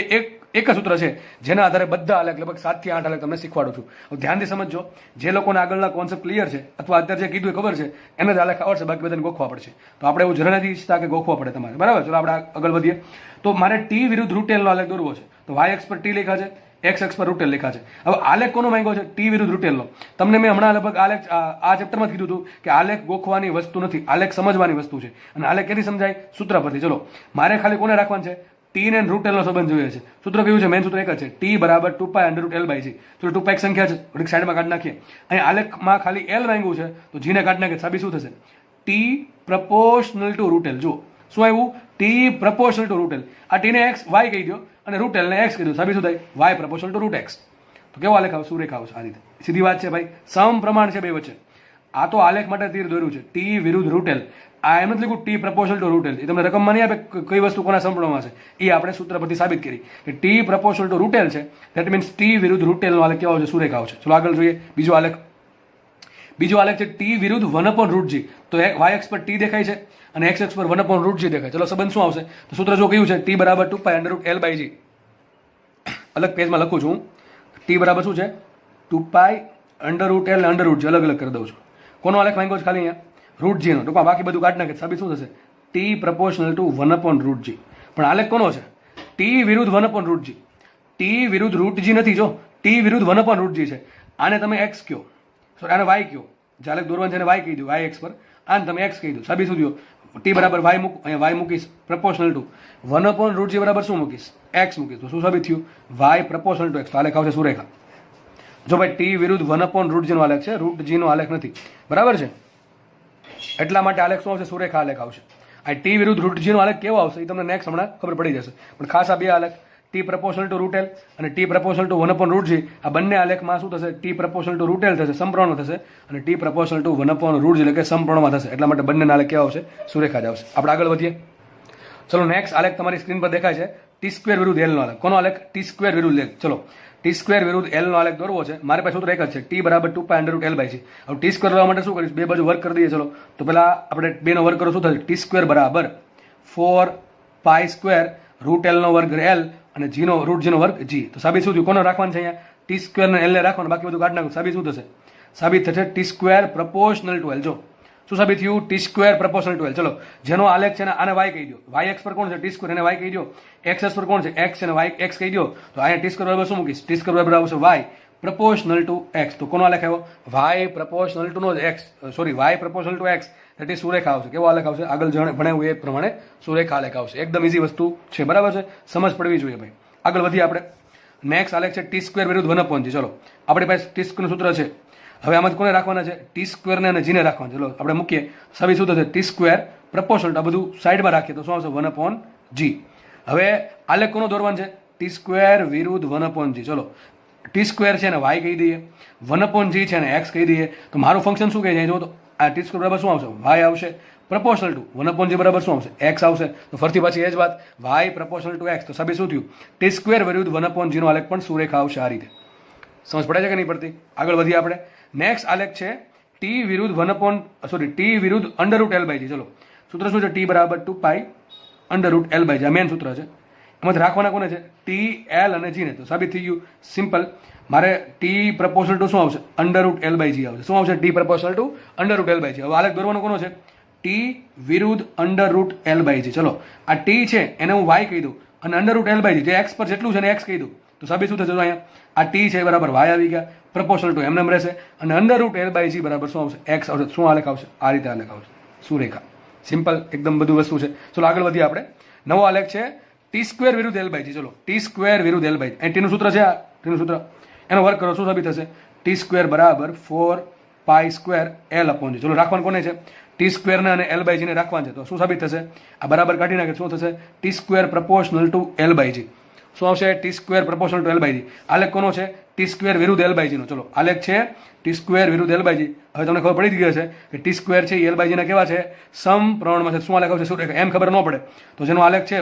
એક જ સૂત્ર છે જેના આધારે બધા આલેખ લગભગ 7 થી 8 આલેખ તમને શીખવાડું છું. હવે ધ્યાનથી સમજજો. જે લોકોને આગળના કોન્સેપ્ટ ક્લિયર છે અથવા અત્યારે જે કીધું એ ખબર છે એને જ આલેખ આવડશે, બાકી બધાને ગોખવા પડશે. તો આપણે એવું જરા નથી ઈચ્છતા કે ગોખવા પડે તમારે. બરાબર? ચલો આપણે આગળ વધીએ. તો મારે ટી વિરુદ્ધ રૂટેલનો આલેખ દોરવો છે. તો વાય એક્સ પર ટી લખ્યા છે, એક્સ એક્સ પર રૂટેલ લખ્યા છે. હવે આલેખ કોનો માંગ્યો છે? ટી વિરુદ્ધ રૂટેલનો. તમને મેં હમણાં લગભગ આલેખ આ ચેપ્ટરમાં કીધું હતું કે આલેખ ગોખવાની વસ્તુ નથી, આલેખ સમજવાની વસ્તુ છે. અને આલેખ ક્યાંથી સમજાય? સૂત્ર પરથી. ચલો મારે ખાલી કોને રાખવાનું છે? ટી ને રૂટેલનો સંબંધ જોઈએ છે. સૂત્ર કયું છે? મેન સૂત્ર એક જ છે. ટી બરાબર 2π√L/g. ચલો 2π એક સંખ્યા છે, થોડીક સાઈડમાં કાઢી નાખીએ. અહીં આલેખમાં ખાલી એલ માંગ્યું છે તો જીને કાઢી નાખીએ. સાબિત શું થશે? T proportional to root l. જુઓ શું આવ્યું? T proportional to root l. આ ટી ને એક્સ વાય કહી દો અને રૂટેલ ને એક્સ કહી દો. સાબિત શું થાય? Y proportional to root x. તો કેવો આલેખ આવશે? સુરેખ આવશે. આ રીતે સીધી વાત છે ભાઈ. સમપ્રમાણ છે બે વચ્ચે. આ તો આલેખ માટે તીર દોર્યું છે. ટી વિરુદ્ધ રૂટેલ. આ એમ નથી લખ્યું ટી પ્રપોર્શનલ ટુ રૂટેલ. એ તમને રકમમાં નહીં આપે કઈ વસ્તુ કોના સંપૂર્ણમાં છે. એ આપણે સૂત્ર પરથી સાબિત કરી કે ટી પ્રપોર્શનલ ટુ રૂટેલ છે. ધેટ મીન્સ ટી વિરુદ્ધ રૂટેલનો આલેખ કેવો આવશે? સુરેખ આવશે. ચલો આગળ જોઈએ બીજો આલેખ. બીજો આલેખ છે ટી વિરુદ્ધ 1/√g. તો વાય એક્સ પર ટી દેખાય છે અને એક્સ એક્સ પર 1/√g દેખાય. ચલો સંબંધ શું આવશે? તો સૂત્ર જો કયું છે? ટી બરાબર 2π√L/g. અલગ પેજમાં લખું છું. ટી બરાબર શું છે? 2π√L અને √g અલગ અલગ કરી દઉં છું. કોનો આલેખ માંગ્યો છે? ખાલી અહીંયા √g નો. ટૂંકમાં બાકી બધું કાઢી નાખે. સાબિત શું થશે? T proportional two 1/√g. પણ આલેખ કોનો છે? ટી વિરુદ્ધ 1/√g. ટી વિરુદ્ધ √g નથી. જો ટી વિરુદ્ધ 1/√g છે. આને તમે એક્સ કહો, સોરી આને વાય કહો. જે આલેખ દોરવાનું છે એને વાય કહી દો, વાય એક્સ પર. આને તમે એક્સ કહી દો. સાબિત શું થયો? ટી બરાબર વાય મૂક, અહીંયા વાય મૂકીશ પ્રપોર્શનલ ટુ 1/√g બરાબર શું મૂકીશ? એક્સ મૂકીશ. તો શું સાબિત થયું? Y proportional to x. તો આલેખ આવશે સુરેખા. જો ભાઈ ટી વિરુદ્ધ 1/√g નો આલેખ છે, √g નો આલેખ નથી. બરાબર છે? એટલા માટે આલેખ શું આવશે? સુરેખા આલેખ આવશે. આ ટી વિરુદ્ધ √g નો આલેખ કેવો આવશે એ તમને નેક્સ્ટ હમણાં ખબર પડી જશે. પણ ખાસ આ બે આલેખ ટી પ્રપોર્શનલ ટુ રૂટેલ અને ટી પ્રપોર્શનલ ટુ 1/√g, આ બંને આલેખમાં શું થશે? ટી પ્રપોર્શનલ ટુ રૂટેલ થશે, સમપ્રમાણમાં થશે, અને ટી પ્રપોર્શનલ ટુ 1/√g એટલે કે સમપ્રમાણમાં થશે. એટલા માટે બંને આલેખ કેવા આવશે? સુરેખા જ આવશે. આપણે આગળ વધીએ. ચલો નેક્સ્ટ આલેખ તમારી સ્ક્રીન પર દેખાય છે ટી સ્ક્વેર વિરુદ્ધ એલ નો આલેખ. કોનો આલેખ? ટી સ્ક્વેર વિરુદ્ધ એલ. ચલો ટી સ્ક્વેર વિરુદ્ધ એલ નો આલેખ દોરવો છે. મારી પાસે સૂત્ર એક જ છે. ટી બરાબર 2π√L/g. હવે ટી સ્ક્વેર લેવા માટે શું કરીશ? બે બાજુ વર્ક કરી દઈએ. ચલો તો પેલા આપણે બે નો વર્ક કરો શું થશે? ટી સ્ક્વેર બરાબર 4π² √L નો વર્ગ L અને g નો √g નો વર્ગ g. તો સાબિત શું થયું? કોનો રાખવાનું છે અહીંયા? ટી સ્ક્વેર ને L ને રાખવાનું, બાકી બધું કાઢી નાખો. સાબિત શું થશે? સાબિત થશે T square proportional two L. જો શું સાબિત થયું? T square proportional two L. ચલો જેનો આલેખ છે ને આને વાય કહી દો. વાય એક્સ પર કોણ છે? T square. એને વાય કહી દો. એક્સ એક્સ પર કોણ છે? એક્સ અને વાય એક્સ કહી દો. તો અહીંયા ટી સ્ક્વેર બરાબર શું મૂકીશ? ટી સ્ક્વેર બરાબર આવશે વાય પ્રપોર્શનલ ટુ એક્સ. તો કોનો આલેખ આવ્યો? Y proportional to no x, sorry y proportional to x. એટલે સુરેખા આવશે. કેવો આલેખ આવશે? આગળ ભણાવ્યું એ પ્રમાણે સુરેખા આલેખ આવશે. એકદમ ઈઝી વસ્તુ છે. બરાબર છે? સમજ પડવી જોઈએ ભાઈ. આગળ વધીએ આપણે. નેક્સ્ટ આલેખ છે ટી સ્ક્વેર વિરુદ્ધ 1/g. ચલો આપણી પાસે ટી સ્ક્વેર સૂત્ર છે. હવે આમાંથી કોને રાખવાના છે? ટી સ્ક્વેર ને અને જીને રાખવાના. ચલો આપણે મૂકીએ. સાબિત શું થશે? T square proportional. આ બધું સાઈડમાં રાખીએ તો શું આવશે? 1/g. હવે આલેખ કોનો દોરવાનું છે? ટી સ્ક્વેર વિરુદ્ધ 1/g. ચલો ટી સ્ક્વેર છે ને વાય કહી દઈએ, 1/g છે ને એક્સ કહી દઈએ. તો મારું ફંક્શન શું કહે છે? જો તો આ ટી સ્ક્વેર બરાબર શું આવશે? વાય આવશે પ્રપોર્શનલ ટુ 1/g બરાબર શું આવશે? એક્સ આવશે. તો ફરતી પાછી એ જ વાત, વાય પ્રપોર્શનલ ટુ એક્સ. તો સાબિત શું થયું? ટી સ્ક્વેર વિરુદ્ધ 1/g નો આલેખ પણ સુરેખા આવશે. આ રીતે સમજ પડે છે કે નહીં પડતી? આગળ વધીએ આપણે. નેક્સ્ટ આલેખ છે ટી વિરુદ્ધ ટી વિરુદ્ધ √L/g. ચલો સૂત્ર શું છે? ટી બરાબર 2π√L/g. આ મેન સૂત્ર છે. એમાંથી રાખવાના કોને છે? ટી, એલ અને જી ને. તો સાબિત થઈ ગયું સિમ્પલ. મારે ટી પ્રપોર્શનલ ટુ શું આવશે? √L/g આવશે. શું આવશે? T proportional two √L/g. હવે આલેખ દોરવાનો કોનો છે? ટી વિરુદ્ધ √L/g. ચલો આ ટી છે એને હું વાય કહી દઉં અને √L/g જે એક્સ પર જેટલું છે ને એક્સ કહી દઉં. તો સાબિત શું થશે? જો અહીંયા આ ટી છે બરાબર વાય આવી ગયા, પ્રપોર્શનલ ટુ એમ રહેશે, અને અંડર રૂટ એલ બાય જી બરાબર શું આવશે? એક્સ આવશે. શું આલેખ આવશે? આ રીતે આલેખ આવશે. શું રેખા? સિમ્પલ એકદમ બધું વસ્તુ છે. ચલો આગળ વધીએ આપણે. નવો આલેખ છે ટી સ્ક્વેર વિરુદ્ધ એલ બાય જી. ચલો ટી સ્ક્વેર વિરુદ્ધ એલ બાય જી, અહીં ટીનું સૂત્ર છે, આ ટીનું સૂત્ર, એનો વર્ક કરો. શું સાબિત થશે? ટી સ્ક્વેર બરાબર 4 pi square l upon g. ચલો રાખવાનું કોને છે? ટી સ્ક્વેરને અને એલ બાય જીને રાખવાનું છે. તો શું સાબિત થશે? આ બરાબર કાઢી નાખે શું થશે? T square proportional to L by G. શું આવશે? T square proportional to L by G. આલેખ કોનો છે? ટી સ્ક્વેર વિરુદ્ધ એલ બાય જીનો. ચલો આલેખ છે ટી સ્ક્વેર વિરુદ્ધ એલ બાય જી. હવે તમને ખબર પડી જ ગઈ હશે કે ટી સ્ક્વેર છે એલ બાય જીના કેવા છે? સમપ્રમાણમાં છે. શું આલેખ આવશે? શું રેખા? એમ ખબર ન પડે તો જેનો આલેખ છે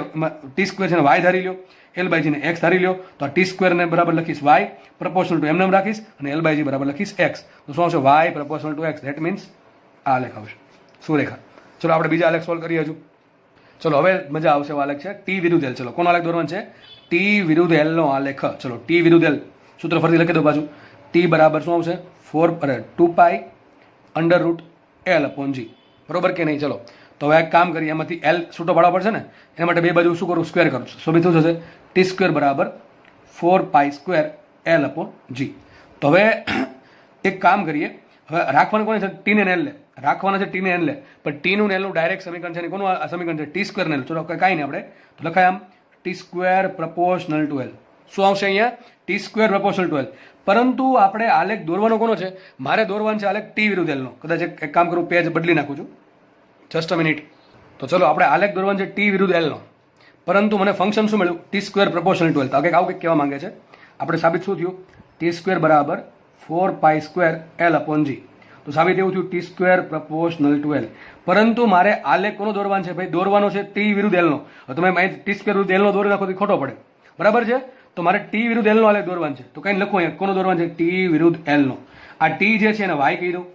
ટી સ્ક્વેર છે ને વાય ધારી લ્યો, એલ બાય જીને એક્સ ધારી લ્યો, તો આ ટી સ્ક્વેરને બરાબર લખીશ વાય, પ્રપોર્શનલ ટુ એમ નામ રાખીશ, અને એલ બાય જી બરાબર લખીશ એક્સ. તો શું આવશે? Y proportional to x. That means આ આલેખ આવશે. શું રેખા? ચલો આપણે બીજા આલેખ સોલ્વ કરીએ હજુ. ચલો હવે મજા આવશે. આલેખ છે ટી વિરુદ્ધ એલ. ચલો કોનો આલેખ દોરવાનો છે? ટી વિરુદ્ધ એલ નો આલેખ. ચલો ટી વિરુદ્ધ એલ સૂત્ર ફરીથી લખી દો પાછું. ટી બરાબર શું આવશે? 2 pi under root L upon G. બરોબર કે નહીં? ચલો તો હવે એક કામ કરીએ, એમાંથી એલ છૂટો પાડવા પડશે ને, એના માટે બે બાજુ શું કરું? સ્ક્વેર કરું. સો શું થશે? ટી સ્ક્વેર બરાબર 4 pi square l upon g. તો હવે એક કામ કરીએ, હવે રાખવાનું કોને છે? ટી ને એલ લે રાખવાના છે, ટી ને એન લે, પણ ટી નું એલનું ડાયરેક્ટ સમીકરણ છે ને કોનું આ સમીકરણ છે? ટી સ્ક્વેર ને એલ. ચલો કાંઈ નહીં, આપણે તો લખાય આમ T square proportional to L. શું આવશે અહીંયા? T square proportional to l. પરંતુ આપણે આલેખ દોરવાનો કોનો છે? મારે દોરવાનો છે આલેખ ટી વિરુદ્ધ એલનો. કદાચ એક કામ કરું, પેજ બદલી નાખું છું, જસ્ટ અ મિનિટ. તો ચલો આપણે આલેખ દોરવાનો છે ટી વિરુદ્ધ એલનો, પરંતુ મને ફંક્શન શું મળ્યું? T square proportional to L. તો આવું કંઈક કહેવા માંગે છે. આપણે સાબિત શું થયું? ટી સ્ક્વેર બરાબર 4 pi square l upon g. તો સાબિત એવું થયું t square proportional to l. પરંતુ મારે આલેખ કોનો દોરવાનો છે? ભાઈ દોરવાનો છે ટી વિરુદ્ધ એલનો. તમે ટી સ્ક્વેર વિરુદ્ધ એલનો દોરી નાખો તો ખોટો પડે, બરાબર છે? તો મારે ટી વિરુદ્ધ એલનો આલેખ દોરવાનો છે. તો કંઈ લખું અહીંયા કોનો દોરવાનો છે? ટી વિરુદ્ધ એલનો. આ ટી જે છે એને વાય કહી દઉં,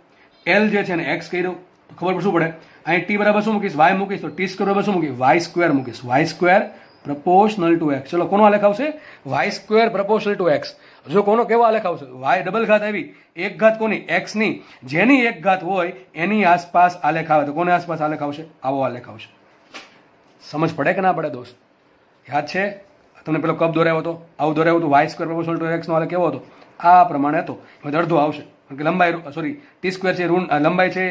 એલ જે છે એને એક્સ કહી દઉં, તો ખબર શું પડે? અહીં ટી બરાબર શું મૂકીશ? વાય મૂકીશ. તો ટી સ્ક્વેર બરાબર શું મૂકીશ? વાય સ્ક્વેર મૂકીશ. Y square proportional to x. ચલો કોનો આલેખ આવશે? Y square proportional to x. જો કોનો કેવો આલેખ આવશે? વાય ડબલ ઘાત આવી, એક ઘાત કોની? એક્સ ની. જેની એક ઘાત હોય એની આસપાસ આલેખ આવે. તો કોની આસપાસ આલેખ આવશે? આવો આલેખ આવશે. સમજ પડે કે ના પડે દોસ્ત? યાદ છે તમને પેલો કપ દોરાયો હતો, આવું દોરાયું હતું? Y square proportional to X નો આલેખ કેવો હતો? આ પ્રમાણે હતો. હવે અડધો આવશે, કારણ કે લંબાઈ સોરી ટી સ્ક્વેર છે ઋણ, લંબાઈ છે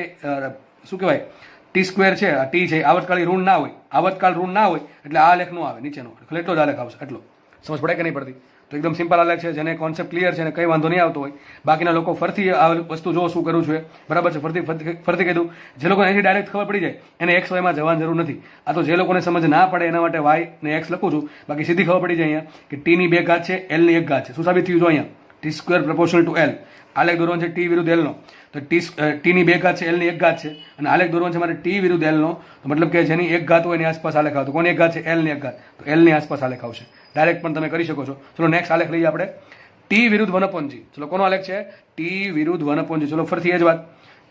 શું કહેવાય? ટી સ્ક્વેર છે, આ ટી છે, આવતકાળી ઋણ ના હોય, આવતકાળ ઋણ ના હોય એટલે આ આલેખ નો આવે નીચેનો, એટલે એટલો જ આલેખ આવશે. એટલો સમજ પડે કે નહીં પડતી? તો એકદમ સિમ્પલ આલેખ છે, જેને કોન્સેપ્ટ ક્લિયર છે અને કંઈ વાંધો નહીં આવતો હોય. બાકીના લોકો ફરતી આ વસ્તુ જો શું કરું છું એ બરાબર છે, ફરતી કહી દઉં. જે લોકોને એની ડાયરેક્ટ ખબર પડી જાય એને એક્સ વાયમાં જવાની જરૂર નથી. આ તો જે લોકોને સમજ ના પડે એના માટે વાય ને એક્સ લખું છું. બાકી સીધી ખબર પડી જાય અહીંયા કે ટી ની બે ઘાત છે, એલ ની એક ઘાત છે. શું સાબિત થયું? જો અહીંયા T square proportional to L. આલેખ દોરવાનો છે ટી વિરુદ્ધ એલ નો. તો ટી ની બે ઘાત છે, એલ ની એક ઘાત છે, અને આલેખ દોરવાનો છે મારે ટી વિરુદ્ધ એલ નો. તો મતલબ કે જેની એક ઘાત હોય એની આસપાસ આલેખ આવે. તો કોની એક ઘાત છે? એલ ની એક ઘાત. તો એલ ની આસપાસ આલેખ આવશે. ડાયરેક્ટ પણ તમે કરી શકો છો. ચલો નેક્સ્ટ આલેખ લઈએ આપણે ટી વિરુદ્ધ 1/g. ચલો કોનો આલેખ છે? ટી વિરુદ્ધ 1/g. ચલો ફરીથી એ જ વાત.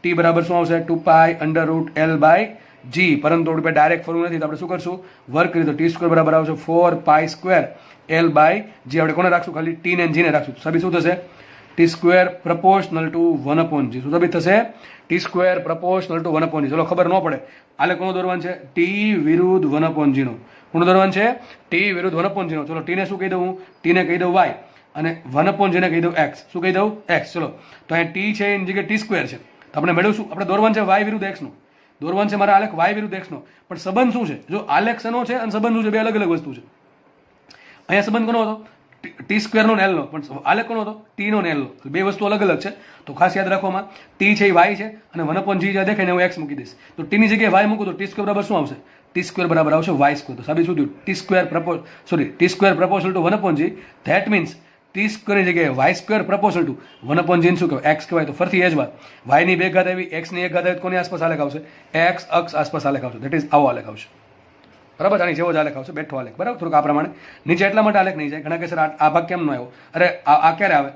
ટી બરાબર શું આવશે? 2 pi under root L by જી. પરંતુ રૂપિયા ડાયરેક્ટ ફરવું નથી, તો આપણે શું કરશું? વર્ક કરી. તો ટી સ્ક્વેર બરાબર આવશે 4 પાઈ સ્ક્વેર એલ બાય જી. આપણે કોને રાખશું? ખાલી ટી ને જી ને રાખશું. સાબિત શું થશે? T square proportional two 1/g. શું સાબિત થશે? T square proportional two 1/g. ચલો ખબર ન પડે આલેખ કોનો દોરવાનું છે? ટી વિરુદ્ધ 1/g નો. કોનો દોરવાનું છે? ટી વિરુદ્ધ 1/g નો. ચલો ટી ને શું કહી દઉં? ટી ને કહી દઉં વાય, અને 1/g ને કહી દઉં એક્સ. શું કહી દઉં? એક્સ. ચલો તો અહીંયા ટી છે એની જગ્યાએ ટી સ્ક્વેર છે, તો આપણે મેળવશું. આપણે દોરવાનું છે વાય વિરુદ્ધ એક્સ નો. દોરવાનું છે મારા આલેખ વાય વિરુદ્ધ એક્સ નો. પણ સંબંધ શું છે? જો આલેખ શેનો છે અને સંબંધ શું છે? બે અલગ અલગ વસ્તુ છે. અહીંયા સંબંધ કોનો હતો? ટી સ્ક્વેર નો એલ નો. પણ આલેખ કોનો હતો? ટી નો એલ નો. બે વસ્તુ અલગ અલગ છે, તો ખાસ યાદ રાખવામાં. ટી છે એ વાય છે, અને 1/g જે દેખાય ને હું એક્સ મૂકી દઈશ. તો ટી ની જગ્યાએ વાય મૂકું તો ટી સ્ક્વેર બરાબર શું આવશે? ટી સ્ક્વેર બરાબર આવશે વાય સ્ક્વેર. તો સાબિત શું થયું? T square T square proportional two 1/g. That means T square ની જગ્યાએ Y square proportional two 1/g શું કહેવાય? એક્સ કહેવાય. તો ફરતી એ જ વાત. વાય ની બે ઘાત આવી, એક્સ ની એક ઘાત આવી, કોની આસપાસ આલેખ આવશે? એક્સ અક્ષ આસપાસ આલેખ આવશે. ધેટ ઇઝ આવો આલેખ આવશે. બરાબર? આની જેવો જ આલેખ આવશે, બેઠો આલેખ. બરાબર? થોડુંક આ પ્રમાણે નીચે એટલા માટે આલેખ નહીં જાય. ઘણા કે સર આ ભાગ કેમ ન આવ્યો? અરે આ ક્યારે આવે?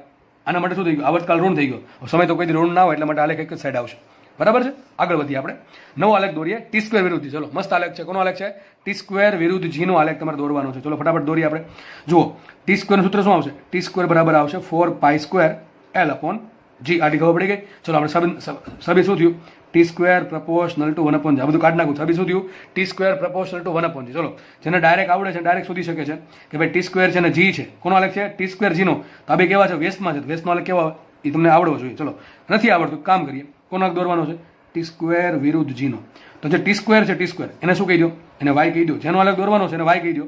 આના માટે શું થઈ ગયું? આવતકાળ ઋણ થઈ ગયો. સમય તો કોઈ દી ઋણ ના હોય, એટલા માટે આલેખ એક જ સાઈડ આવશે. બરાબર છે? આગળ વધીએ આપણે. નવો આલેખ દોરીએ ટી સ્ક્વેર વિરુદ્ધ. ચલો મસ્ત આલેખ છે. કોનો આલેખ છે? ટી સ્ક્વેર વિરુદ્ધ જી નો આલેખ તમારે દોરવાનો છે. ચલો ફટાફટ દોરીએ આપણે. જુઓ ટી સ્ક્વેર નું સૂત્ર શું આવશે? ટી સ્ક્વેર બરાબર આવશે 4 pi square l upon g આટલી ખબર પડી ગઈ. ચલો આપણે સબી શું થયું, t square proportional two 1/g. આ બધું કાઢી નાખું. સબી શું થયું, t square proportional two 1/g. ચલો જેને ડાયરેક્ટ આવડે છે ડાયરેક્ટ શોધી શકે છે કે ભાઈ ટી સ્ક્વેર છે ને જી છે, કોનો આલેખ છે, ટી સ્ક્વેર જીનો. તો આ બે કેવા છે, વેસ્ટમાં છે. વેસ્ટનો આલેખ કેવા એ તમને આવડવો જોઈએ. ચલો નથી આવડતું, કામ કરીએ. કોનો આલેખ દોરવાનો છે, ટી સ્ક્વેર વિરુદ્ધ જીનો. તો જે ટી સ્ક્વેર છે, ટી સ્ક્વેર એને શું કહી દો, એને વાય કહી દો. જેનો આલેખ દોરવાનો છે એને વાય કહી દો,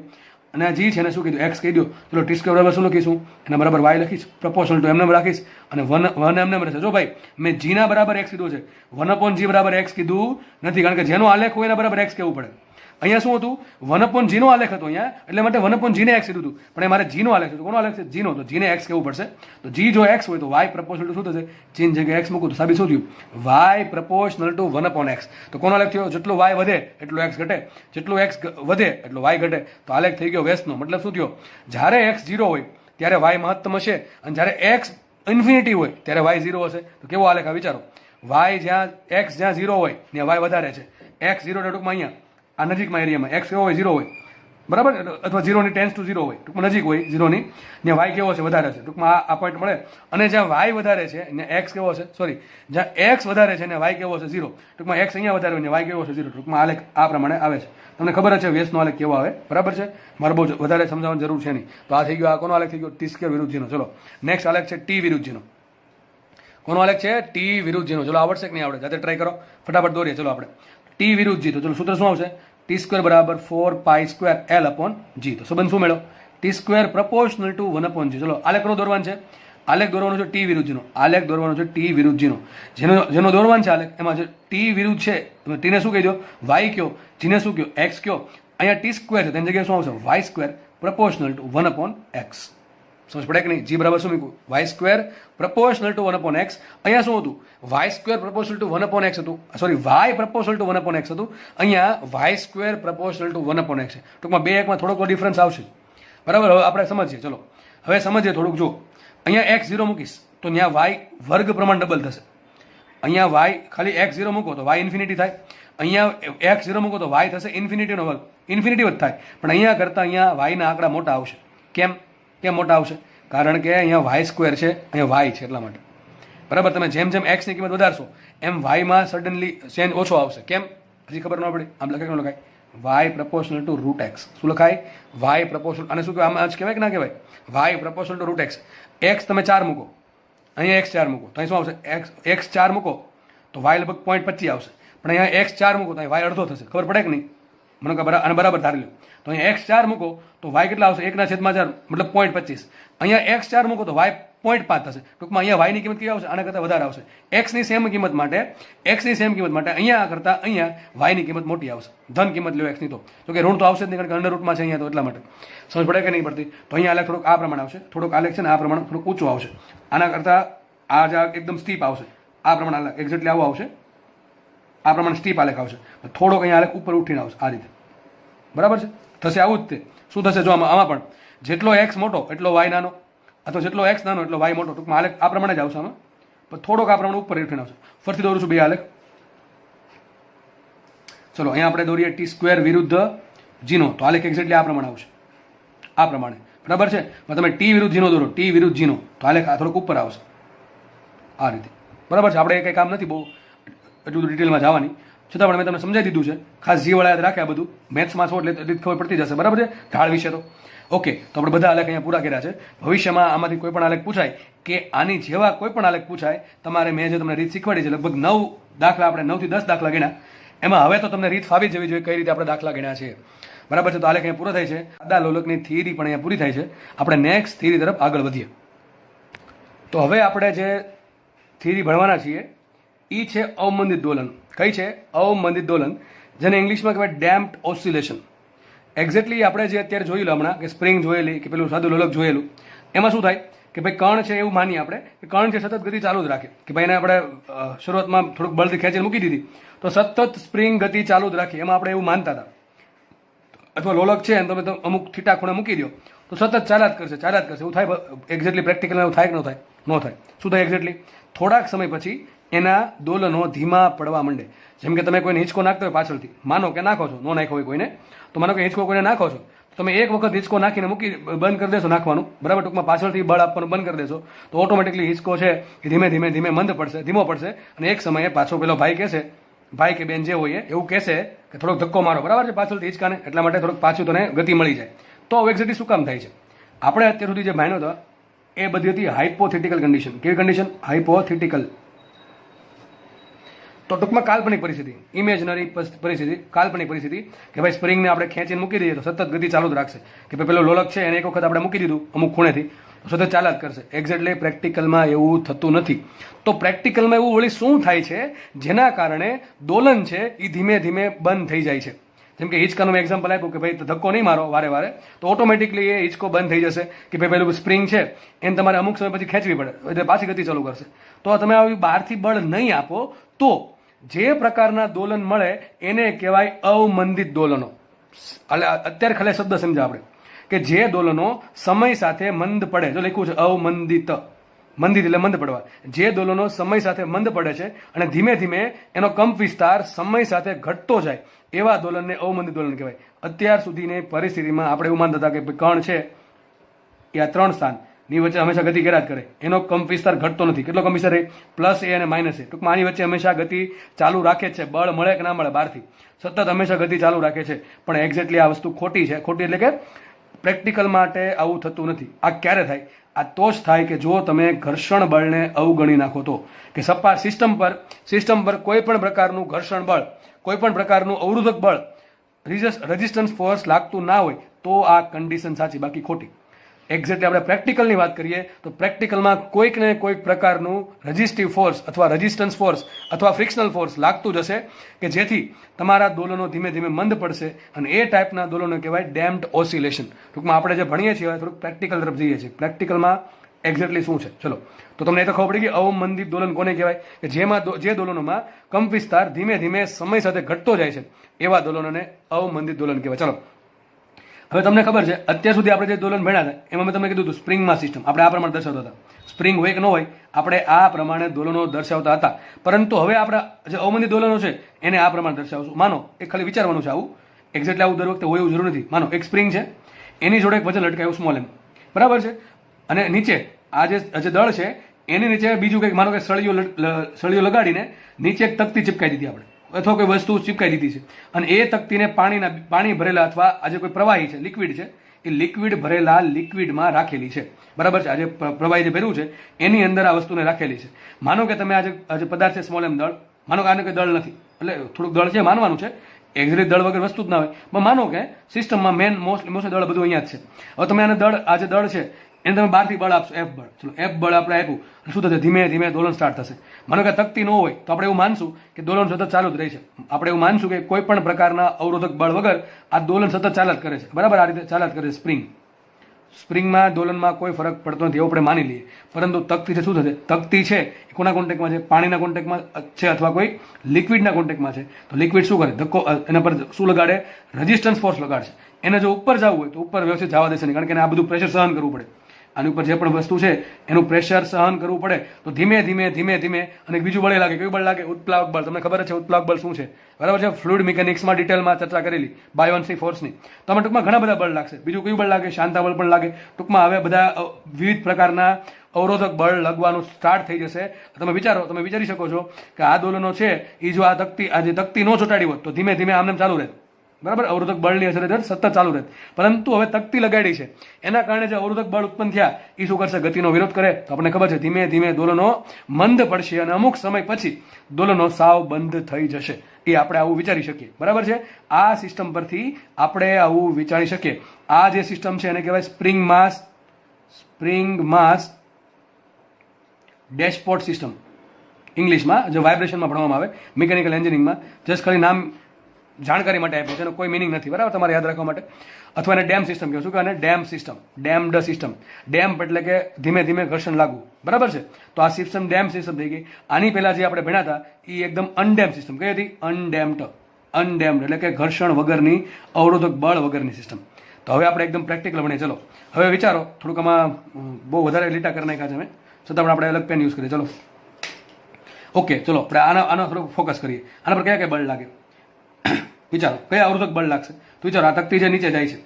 અને આ જી છે એને શું કહી દો, એક્સ કહી દો. ચલો ટી સ્ક્વેર બરાબર શું લખીશું, એના બરાબર વાય લખીશ, પ્રપોર્શનલ ટુ એમને રાખીશ, અને વન એમને રહેશે. જો ભાઈ મેં જીના બરાબર એક્સ કીધું છે, 1/g બરાબર એક્સ કીધું નથી, કારણ કે જેનો આલેખ હોય એના બરાબર એક્સ કહેવું પડે. અહીંયા શું હતું, 1/g નો આલેખ હતો અહીંયા, એટલે માટે 1/g ને એક્સ કીધું હતું, પણ એ મારે જી નો આલેખ છે. કોનો આલેખ છે, જી નો, તો જી ને એક્સ કહેવું પડશે. તો જી જો એક્સ હોય તો વાય પ્રપોર્શનલ ટુ શું થશે, જી ની જગ્યાએ એક્સ મૂકું તો સાબિત શું થયું, વાય પ્રપોર્શનલ ટુ 1/x. તો કોનો આલેખ થયો, જેટલો વાય વધે એટલો એક્સ ઘટે, જેટલો એક્સ વધે એટલો વાય ઘટે. તો આલેખ થઈ ગયો વેસ્ટનો. મતલબ શું થયો, જ્યારે એક્સ 0 હોય ત્યારે વાય મહત્તમ હશે, અને જ્યારે એક્સ ઇન્ફિનિટી હોય ત્યારે વાય 0 હશે. તો કેવો આલેખ આ વિચારો, વાય જ્યાં એક્સ જ્યાં 0 હોય ત્યાં વાય વધારે છે. એક્સ 0 ટૂંકમાં અહીંયા આ નજીકમાં એરિયામાં એક્સ કેવો હોય, 0 હોય, બરાબર, અથવા 0 ટેન્સ ટુ 0 હોય, ટૂંકમાં નજીક હોય 0 ની, ત્યાં વાય કેવો છે, વધારે છે. ટૂંકમાં આ પોઈન્ટ મળે. અને જ્યાં વાય વધારે છે ત્યાં એક્સ કેવો છે, સોરી, જ્યાં એક્સ વધારે છે ને વાય કેવો છે, 0. ટૂંકમાં એક્સ અહીંયા વધારે હોય ને વાય કેવો છે, 0. ટૂંકમાં આલેખ આ પ્રમાણે આવે છે. તમને ખબર જ છે વેસ્ટનો આલેખ કેવો આવે, બરાબર છે. મારે બહુ વધારે સમજાવવાની જરૂર છે નહીં. તો આ થઈ ગયો, આ કોનો આલેખ થઈ ગયો, ટી સ્ક્વેર વિરુદ્ધ જીનો. ચલો નેક્સ્ટ આલેખ છે ટી વિરુદ્ધ જીનો. કોનો આલેખ છે, ટી વિરુદ્ધ જીનો. ચલો આવડશે કે નહીં આવડે, જાતે ટ્રાય કરો, ફટાફટ દોરીએ. ચલો આપણે ટી વિરુદ્ધ જી. તો ચલો સૂત્ર શું આવશે, ટી સ્ક્વેર બરાબર 4π² L/g. તો સંબંધ શું મેળવો, T square proportional two 1/g. ચલો આલેખ કોનો દોરવાનો છે, આલેખ દોરવાનો છે ટી વિરુદ્ધ જીનો. આલેખ દોરવાનો છે ટી વિરુદ્ધ જીનો. જેનો દોરવાનો છે આલેખ, એમાં જે ટી વિરુદ્ધ છે, ટીને શું કહી દો, વાય કયો, જીને શું કયો, એક્સ કયો. અહીંયા ટી સ્ક્વેર છે તેની જગ્યાએ શું આવશે, y square proportional two 1/x. સમજ પડે કે નહીં, જી બરાબર શું મૂકવું, Y square proportional two 1/x. અહીંયા શું હતું, Y square proportional two 1/x હતું, sorry y proportional two 1/x હતું. અહીંયા Y square proportional two 1/x છે. ટૂંકમાં બે એકમાં થોડોક ડિફરન્સ આવશે, બરાબર. હવે આપણે સમજીએ. ચલો હવે સમજીએ થોડુંક. જો અહીંયા એક્સ 0 મૂકીશ તો ત્યાં વાય વર્ગ પ્રમાણ ડબલ થશે. અહીંયા વાય ખાલી એક્સ 0 મૂકો તો વાય ઇન્ફિનિટી થાય. અહીંયા એક્સ 0 મૂકો તો વાય થશે ઇન્ફિનિટીનો વર્ગ, ઇન્ફિનિટી જ થાય. પણ અહીંયા કરતાં અહીંયા વાયના આંકડા મોટા આવશે. કેમ મોટા આવશે, કારણ કે અહીંયા વાય સ્ક્વેર છે, અહીંયા વાય છે, એટલા માટે, બરાબર. તમે જેમ જેમ એક્સ ની કિંમત વધારશો એમ વાયમાં સડનલી ચેન્જ ઓછો આવશે. કેમ, હજી ખબર ન પડી. આમ લખાય, લખાય y proportional to root x. શું લખાય, વાય પ્રપોર્શનલ, અને શું કહેવાય, આમ જ કહેવાય કે ના કહેવાય, y proportional to root x. X તમે 4 મૂકો, અહીંયા એક્સ 4 મૂકો તો અહીં શું આવશે, એક્સ 4 મૂકો તો વાય લગભગ 0.25 આવશે. પણ અહીંયા એક્સ 4 મૂકો તો અહીં વાય અડધો થશે. ખબર પડે કે નહીં, મને ખબર, અને બરાબર ધારી લો. તો અહીંયા એક્સ 4 મૂકો તો વાય કેટલા આવશે, 1/4 મતલબ 0.25. અહીંયા એક્સ 4 મૂકો તો વાય 0.5 થશે. ટૂંકમાં અહીંયા વાયની કિંમત કેવી આવશે, આના કરતાં વધારે આવશે. એક્સની સેમ કિંમત માટે અહીંયા કરતાં અહીંયા વાયની કિંમત મોટી આવશે. ધન કિંમત લ્યો એક્સની, તો કે ઋણ તો આવશે જ નહીં, કારણ કે અંડર રૂટમાં છે અહીંયા, તો એટલા માટે. સમજ પડે કે નહીં પડતી. તો અહીંયા આલેખ થોડોક આ પ્રમાણે આવશે, થોડોક આલેખ છે ને આ પ્રમાણે થોડુંક ઊંચું આવશે. આના કરતાં આ જ એકદમ સ્ટીપ આવશે. આ પ્રમાણે આલેખ એક્ઝેક્ટલી આવો આવશે, આ પ્રમાણે સ્ટીપ આલેખ આવશે. થોડોક અહીંયા આલેખ ઉપર ઉઠીને આવશે આ રીતે, બરાબર છે. થશે આવું જ તે. શું થશે, જો આમાં પણ જેટલો એક્સ મોટો એટલો વાય નાનો, અથવા જેટલો એક્સ નાનો એટલો વાય મોટો. ટૂંકમાં આલેખ આ પ્રમાણે જ આવશે આમાં, પણ થોડોક આ પ્રમાણે ઉપર ઉઠીને આવશે. ફરીથી દોરું છું બે આલેખ. ચલો અહીંયા આપણે દોરીએ ટી સ્ક્વેર વિરુદ્ધ જીનો. તો આલેખ એક્ઝેક્ટલી આ પ્રમાણે આવશે, આ પ્રમાણે, બરાબર છે. તમે ટી વિરુદ્ધ જીનો દોરો, ટી વિરુદ્ધ જીનો, તો આલેખ આ થોડોક ઉપર આવશે આ રીતે, બરાબર છે. આપણે કંઈ કામ નથી બહુ એટલું બધું ડિટેલમાં જવાની, છતાં પણ મેં તમને સમજાવી દીધું છે. ખાસ જી વાળા યાદ રાખે આ બધું, મેથ્સમાં છો એટલે ખબર પડતી જશે, બરાબર છે, ઢાળ વિશે તો. ઓકે, તો આપણે બધા આલેખ અહીંયા પૂરા કર્યા છે. ભવિષ્યમાં આમાંથી કોઈ પણ આલેખ પૂછાય કે આની જેવા કોઈ પણ આલેખ પૂછાય, તમારે મેં જે તમને રીત શીખવાડી છે, લગભગ 9 દાખલા, આપણે 9 થી 10 દાખલા ગણ્યા. એમાં હવે તો તમને રીત ફાવી જવી જોઈએ કઈ રીતે આપણે દાખલા ગણ્યા છે, બરાબર છે. તો આલેખ અહીંયા પૂરો થાય છે. આદા લોલકની થિયરી પણ અહીંયા પૂરી થાય છે. આપણે નેક્સ્ટ થિયરી તરફ આગળ વધીએ. તો હવે આપણે જે થિયરી ભણવાના છીએ એ છે અવમંદિત દોલન. કઈ છે, અવમંદિત દોલન, જેને ઇંગ્લિશમાં કહેવાય ડેમ્પ્ડ ઓસિલેશન. એક્ઝેક્ટલી આપણે જે અત્યારે જોઈ લો હમણાં, કે સ્પ્રિંગ જોયેલી કે પેલું સાદું લોલક જોયેલું, એમાં શું થાય કે ભાઈ કણ છે એવું માનીએ આપણે કે કણ છે સતત ગતિ ચાલુ જ રાખે, કે ભાઈ એને આપણે શરૂઆતમાં થોડુંક બળથી ખેંચીને મૂકી દીધી તો સતત સ્પ્રિંગ ગતિ ચાલુ જ રાખે, એમાં આપણે એવું માનતા હતા. અથવા લોલક છે તમે તો અમુક થીટા ખૂણે મૂકી દો તો સતત ચાલ્યા જ કરશે. એવું થાય એક્ઝેક્ટલી પ્રેક્ટિકલ એવું થાય કે ન થાય? ન થાય. શું થાય એક્ઝેક્ટલી? થોડાક સમય પછી એના દોલનો ધીમા પડવા માંડે. જેમ કે તમે કોઈને હિંચકો નાખતો હોય પાછળથી, માનો કે નાખો છો, ન નાખ્યો હોય કોઈને, તો માનો કે હિંચકો કોઈને નાખો છો તમે એક વખત હિંચકો નાખીને બંધ કરી દેશો નાખવાનું, બરાબર, ટૂંકમાં પાછળથી બળ આપવાનું બંધ કરી દેશો તો ઓટોમેટિકલી હિંચકો છે એ ધીમે ધીમે ધીમે ધીમો પડશે અને એક સમયે પાછો પેલો ભાઈ કહેશે, ભાઈ કે બેન જે હોય એવું કહેશે કે થોડોક ધક્કો મારો, બરાબર છે, પાછળથી હિંચકાને, એટલા માટે થોડુંક પાછું તને ગતિ મળી જાય. તો એક્ઝેક્ટલી શું કામ થાય છે? આપણે અત્યાર સુધી જે માન્યો હતો એ બધી હતી હાઇપોથેટિકલ કન્ડિશન. કેવી કન્ડિશન? હાઇપોથેટિકલ. તો ટૂંકમાં કાલ્પનિક પરિસ્થિતિ, ઇમેજનરી પરિસ્થિતિ, કાલ્પનિક પરિસ્થિતિ કે ભાઈ સ્પ્રિંગને આપણે ખેંચીને મૂકી દઈએ તો સતત ગતિ ચાલુ જ રાખશે, કે ભાઈ પેલો લોલક છે એને એક વખત આપણે મૂકી દીધું અમુક ખૂણેથી સતત ચાલ્યા જ કરશે. એક્ઝેક્ટલી પ્રેક્ટિકલમાં એવું થતું નથી. તો પ્રેક્ટિકલમાં એવું વળી શું થાય છે જેના કારણે દોલન છે એ ધીમે ધીમે બંધ થઈ જાય છે? જેમ કે હિંચકાનું મેં એક્ઝામ્પલ આપ્યું કે ભાઈ ધક્કો નહીં મારો વારે વારે તો ઓટોમેટિકલી એ હિંચકો બંધ થઈ જશે, કે ભાઈ પેલું સ્પ્રિંગ છે એને તમારે અમુક સમય પછી ખેંચવી પડે એટલે પાછી ગતિ ચાલુ કરશે. તો તમે આવી બહારથી બળ નહીં આપો તો જે પ્રકારના દોલન મળે એને કહેવાય અવમંદિત દોલનો. એટલે અત્યારે ખાલી શબ્દ સમજા આપણે કે જે દોલનો સમય સાથે મંદ પડે, જો લખ્યું છે અવમંદિત, મંદિત એટલે મંદ પડવા, જે દોલનો સમય સાથે મંદ પડે છે અને ધીમે ધીમે એનો કંપ વિસ્તાર સમય સાથે ઘટતો જાય એવા દોલનને અવમંદિત દોલન કહેવાય. અત્યાર સુધીની પરિસ્થિતિમાં આપણે એવું માનતા હતા કે કણ છે એ આ 3 સ્થાનની વચ્ચે હંમેશા ગતિ કર્યા જ કરે, એનો કંપ વિસ્તાર ઘટતો નથી. કેટલો કંપ વિસ્તાર રહે? પ્લસ એ અને માઇનસ એ. ટૂંકમાં આની વચ્ચે હંમેશા ગતિ ચાલુ રાખે છે, બળ મળે કે ના મળે બહારથી સતત હંમેશા ગતિ ચાલુ રાખે છે. પણ એક્ઝેક્ટલી આ વસ્તુ ખોટી છે. ખોટી એટલે કે પ્રેક્ટિકલ માટે આવું થતું નથી. આ ક્યારે થાય? આ તો જ થાય કે જો તમે ઘર્ષણ બળને અવગણી નાખો તો, કે સિસ્ટમ પર કોઈ પણ પ્રકારનું ઘર્ષણ બળ, કોઈ પણ પ્રકારનું અવરોધક બળ, રેઝિસ્ટન્સ ફોર્સ લાગતું ના હોય તો આ કન્ડિશન સાચી, બાકી ખોટી. એક્ઝેક્ટલી આપણે પ્રેક્ટિકલની વાત કરીએ તો પ્રેક્ટિકલમાં કોઈક ને કોઈક પ્રકારનું રેઝિસ્ટિવ ફોર્સ અથવા રેઝિસ્ટન્સ ફોર્સ અથવા ફ્રિક્શનલ ફોર્સ લાગતું જ હશે કે જેથી તમારા દોલનો ધીમે ધીમે મંદ પડશે અને એ ટાઈપના દોલનો કહેવાય ડેમ્પ્ડ ઓસિલેશન. ટૂંકમાં આપણે જે ભણીએ છીએ થોડુંક પ્રેક્ટિકલ તરફ જઈએ છીએ. પ્રેક્ટિકલમાં એક્ઝેક્ટલી શું છે? ચલો, તો તમને એ તો ખબર પડી કે અવમંદિત દોલન કોને કહેવાય? કે જે દોલનોમાં કંપ વિસ્તાર ધીમે ધીમે સમય સાથે ઘટતો જાય છે એવા દોલનોને અવમંદિત દોલન કહેવાય. ચલો, હવે તમને ખબર છે અત્યાર સુધી આપણે જે દોલન ભણ્યા હતા એમાં મેં તમને કીધું હતું સ્પ્રિંગમાં સિસ્ટમ આપણે આ પ્રમાણે દર્શાવતા હતા. સ્પ્રિંગ હોય કે ન હોય આપણે આ પ્રમાણે દોલનો દર્શાવતા હતા. પરંતુ હવે આપણા જે અવમંદિત દોલનો છે એને આ પ્રમાણે દર્શાવશું. માનો એક ખાલી વિચારવાનું છે, આવું એક્ઝેક્ટલી આવું દર વખતે હોય એવું જરૂર નથી. માનો એક સ્પ્રિંગ છે, એની જોડે એક વજન લટકાયું સ્મોલ એમ, બરાબર છે, અને નીચે આ જે દળ છે એની નીચે બીજું કંઈક, માનો કે સળીઓ લગાડીને નીચે એક તકતી ચિપકાઈ દીધી આપણે, અથવા કોઈ વસ્તુ ચિપકાઈ દીધી છે અને એ તકતીને પાણી ભરેલા અથવા આજે કોઈ પ્રવાહી છે, લિક્વિડ છે, એ લિક્વિડ ભરેલા લિક્વિડમાં રાખેલી છે, બરાબર છે. આજે પ્રવાહી જે ભર્યું છે એની અંદર આ વસ્તુને રાખેલી છે. માનો કે તમે આજે પદાર્થ છે સ્મોલ એમ દળ, માનો કે આને કોઈ દળ નથી, એટલે થોડુંક દળ છે માનવાનું છે, એક્ઝેક્ટલી દળ વગર વસ્તુ જ ના હોય, પણ માનો કે સિસ્ટમમાં મેન મોસ્ટલી દળ બધું અહીંયા જ છે. હવે તમે આને દળ, આ જે દળ છે એને તમે બહારથી બળ આપશો, એફ બળ. ચલો, એફ બળ આપણે આપ્યું, શું થશે? ધીમે ધીમે દોલન સ્ટાર્ટ થશે. માનો કે તકતી ન હોય તો આપણે એવું માનશું કે દોલન સતત ચાલુ જ રહે છે. આપણે એવું માનશું કે કોઈ પણ પ્રકારના અવરોધક બળ વગર આ દોલન સતત ચાલ્યા જ કરે છે, બરાબર. આ રીતે ચાલ્યા જ કરે છે. સ્પ્રિંગમાં દોલનમાં કોઈ ફરક પડતો નથી એવું આપણે માની લઈએ. પરંતુ તકતી છે, શું થશે? તકતી છે એ કોના કોન્ટેક્ટમાં છે? પાણીના કોન્ટેક્ટમાં છે અથવા કોઈ લિક્વિડના કોન્ટેક્ટમાં છે. તો લિક્વિડ શું કરે? ધક્કો, એના પર શું લગાડે? રેઝિસ્ટન્સ ફોર્સ લગાડશે. એને જો ઉપર જવું હોય તો ઉપર વ્યવસ્થિત જવા દેશે નહીં, કારણ કે એને આ બધું પ્રેશર સહન કરવું પડે. આની ઉપર જે પણ વસ્તુ છે એનું પ્રેશર સહન કરવું પડે. તો ધીમે ધીમે ધીમે ધીમે અને બીજું બળ લાગે. કયું બળ લાગે? ઉત્પ્લાવક બળ. તમને ખબર છે ઉત્પ્લાવક બળ શું છે? બરાબર છે. ફ્લુઇડ મિકેનિક્સમાં ડિટેલમાં ચર્ચા કરેલી બાયોન્સી ફોર્સની. તો આમાં ટૂંકમાં ઘણા બધા બળ લાગશે. બીજું કયું બળ લાગે? શાંતા બળ પણ લાગે. ટૂંકમાં હવે બધા વિવિધ પ્રકારના અવરોધક બળ લગવાનું સ્ટાર્ટ થઈ જશે. તમે વિચારી શકો છો કે આ દોલનો છે એ જો આ તકતી ન ચોટાડી હોત તો ધીમે ધીમે આમને ચાલુ રહે, બરાબર. અવરોધક બળની અસર સતત ચાલુ રહે. પરંતુ હવે તકતી લગાડી છે એના કારણે જે અવરોધક બળ ઉત્પન્ન થયા એ શું કરશે? ગતિનો વિરોધ કરે. તો આપણને ખબર છે ધીમે ધીમે દોલનો મંદ પડશે અને અમુક સમય પછી દોલનો સાવ બંધ થઈ જશે. એ આપણે આવું વિચારી શકીએ, બરાબર છે. આ સિસ્ટમ પરથી આપણે આવું વિચારી શકીએ. આ જે સિસ્ટમ છે એને કહેવાય સ્પ્રિંગ માસ ડેશપોર્ટ સિસ્ટમ. ઇંગ્લિશમાં જે વાઇબ્રેશનમાં ભણવામાં આવે મિકેનિકલ એન્જિનિયરિંગમાં, જસ્ટ ખાલી નામ જાણકારી માટે આપ્યું છે, એનો કોઈ મિનિંગ નથી, બરાબર, તમારે યાદ રાખવા માટે. અથવા એને ડેમ સિસ્ટમ કહેવાય. શું કહેવાય? Damp system, damped system. Damp એટલે કે ધીમે ધીમે ઘર્ષણ લાગવું, બરાબર છે. તો આ સિસ્ટમ ડેમ સિસ્ટમ થઈ ગઈ. આની પહેલા જે આપણે ભણ્યા હતા એ એકદમ અનડેમ સિસ્ટમ. કઈ હતી? અનડેમ્ડ એટલે કે ઘર્ષણ વગરની, અવરોધક બળ વગરની સિસ્ટમ. તો હવે આપણે એકદમ પ્રેક્ટિકલ ભણીએ. ચલો, હવે વિચારો, થોડુંક આમાં બહુ વધારે લીટા કરી નાખ્યા છે મેં, છતાં પણ આપણે અલગ પેન યુઝ કરીએ. ચલો, ઓકે, ચલો આપણે આનો થોડુંક ફોકસ કરીએ. આના પર કયા કયા બળ લાગે? વિચારો કયા અવરોધક બળ લાગશે? તો વિચારો, આ તકતી જે નીચે જાય છે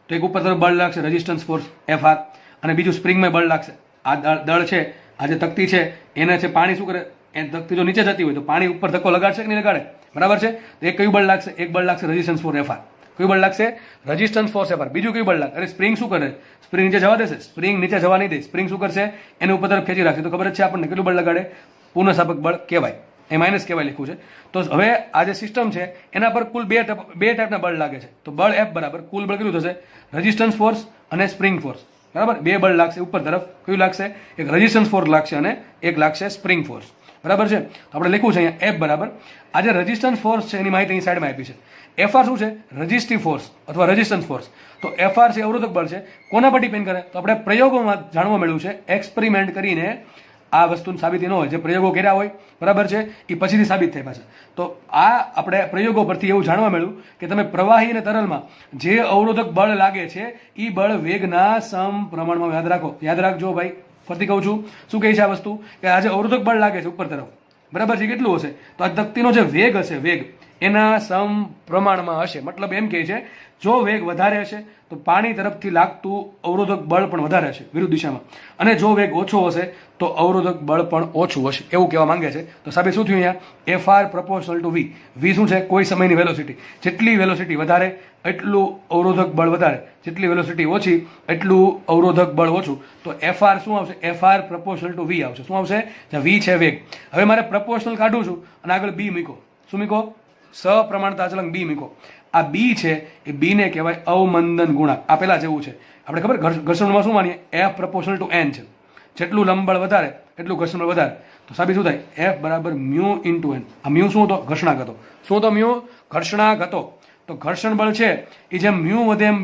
તો એક ઉપર તરફ બળ લાગશે રેઝિસ્ટન્સ ફોર્સ FR, અને બીજું સ્પ્રિંગમાં બળ લાગશે. આ દળ છે, આ જે તકતી છે એને છે પાણી શું કરે, એ તકતી જો નીચે જતી હોય તો પાણી ઉપર ધક્કો લગાડશે કે નહીં લગાડે, બરાબર છે. તો એક કયું બળ લાગશે, એક બળ લાગશે રેઝિસ્ટન્સ ફોર્સ FR. કયું બળ લાગશે, રેઝિસ્ટન્સ ફોર્સ FR. બીજું કયું બળ લાગે, અરે સ્પ્રિંગ શું કરે, સ્પ્રિંગ નીચે જવા દેશે, સ્પ્રિંગ નીચે જવા નહીં દે, સ્પ્રિંગ શું કરશે, એને ઉપર તરફ ખેંચી રાખશે. તો ખબર જ છે આપણને કેટલું બળ લગાડે, પુનઃસ્થાપક બળ કહેવાય, એ માઇનસ કહેવાય લખ્યું છે. તો હવે આ જે સિસ્ટમ છે એના પર કુલ બે ટાઈપના બળ લાગે છે. તો બળ F બરાબર કુલ બળ કેટલું થશે, રેઝિસ્ટન્સ ફોર્સ અને સ્પ્રિંગ ફોર્સ, બરાબર. બે બળ લાગશે ઉપર તરફ, કયું લાગશે, એક રેઝિસ્ટન્સ ફોર્સ લાગશે અને એક લાગશે સ્પ્રિંગ ફોર્સ, બરાબર છે. તો આપણે લખ્યું છે અહીંયા F બરાબર, આ જે રેઝિસ્ટન્સ ફોર્સ છે એની માહિતી અહીં સાઈડમાં આપી છે. FR શું છે, રેઝિસ્ટિવ ફોર્સ અથવા રેઝિસ્ટન્સ ફોર્સ. તો FR છે અવરોધક બળ છે, કોના પર ડિપેન્ડ કરે, તો આપણે પ્રયોગોમાં જાણવા મળ્યું છે, એક્સપેરિમેન્ટ કરીને આ વસ્તુની સાબિતી ન હોય, જે પ્રયોગો કર્યા હોય, બરાબર છે, એ પછીથી સાબિત થાય પાછા. તો આ આપણે પ્રયોગો પરથી એવું જાણવા મળ્યું કે તમે પ્રવાહી અને તરલમાં જે અવરોધક બળ લાગે છે એ બળ વેગના સમપ્રમાણમાં યાદ રાખજો ભાઈ, ફરીથી કહું છું, શું કહે છે આ વસ્તુ, કે આ જે અવરોધક બળ લાગે છે ઉપર તરફ, બરાબર છે, કેટલું હશે, તો આ તકતીનો જે વેગ હશે, વેગ એના સમપ્રમાણમાં હશે. મતલબ એમ કહે છે, જો વેગ વધારે હશે તો પાણી તરફથી લાગતું અવરોધક બળ પણ વધારે હશે વિરુદ્ધ દિશામાં, અને જો વેગ ઓછો હશે તો અવરોધક બળ પણ ઓછું હશે, એવું કહેવા માંગે છે. તો સાહેબ શું થયું અહીંયા, FR proportional two V. V શું છે, કોઈ સમયની વેલોસિટી, જેટલી વેલોસિટી વધારે એટલું અવરોધક બળ વધારે, જેટલી વેલોસિટી ઓછી એટલું અવરોધક બળ ઓછું. તો FR શું આવશે, FR પ્રપોર્શનલ ટુ V આવશે. શું આવશે, V છે વેગ. હવે મારે પ્રપોર્શનલ કાઢું છું અને આગળ B મૂકો, શું મૂકો, સપ્રમાણતા અચળાંક B મૂકો. આ B છે એ B ને કહેવાય અવમંદન ગુણાંક. આ પેલા જેવું છે, આપણે ખબર ઘર્ષણમાં શું માનીએ, F પ્રપોર્શનલ ટુ N છે, જેટલું લંબબળ વધારે એટલું ઘર્ષણ બળ વધારે. તો સાબિત શું થાય, F બરાબર મ્યુ ઇન્ટુ N. આ મ્યુ શું હતો, ઘર્ષણાંક હતો. શું હતો, મ્યુ ઘર્ષણાંક હતો. તો ઘર્ષણ બળ છે એ જેમ મ્યુ વધે એમ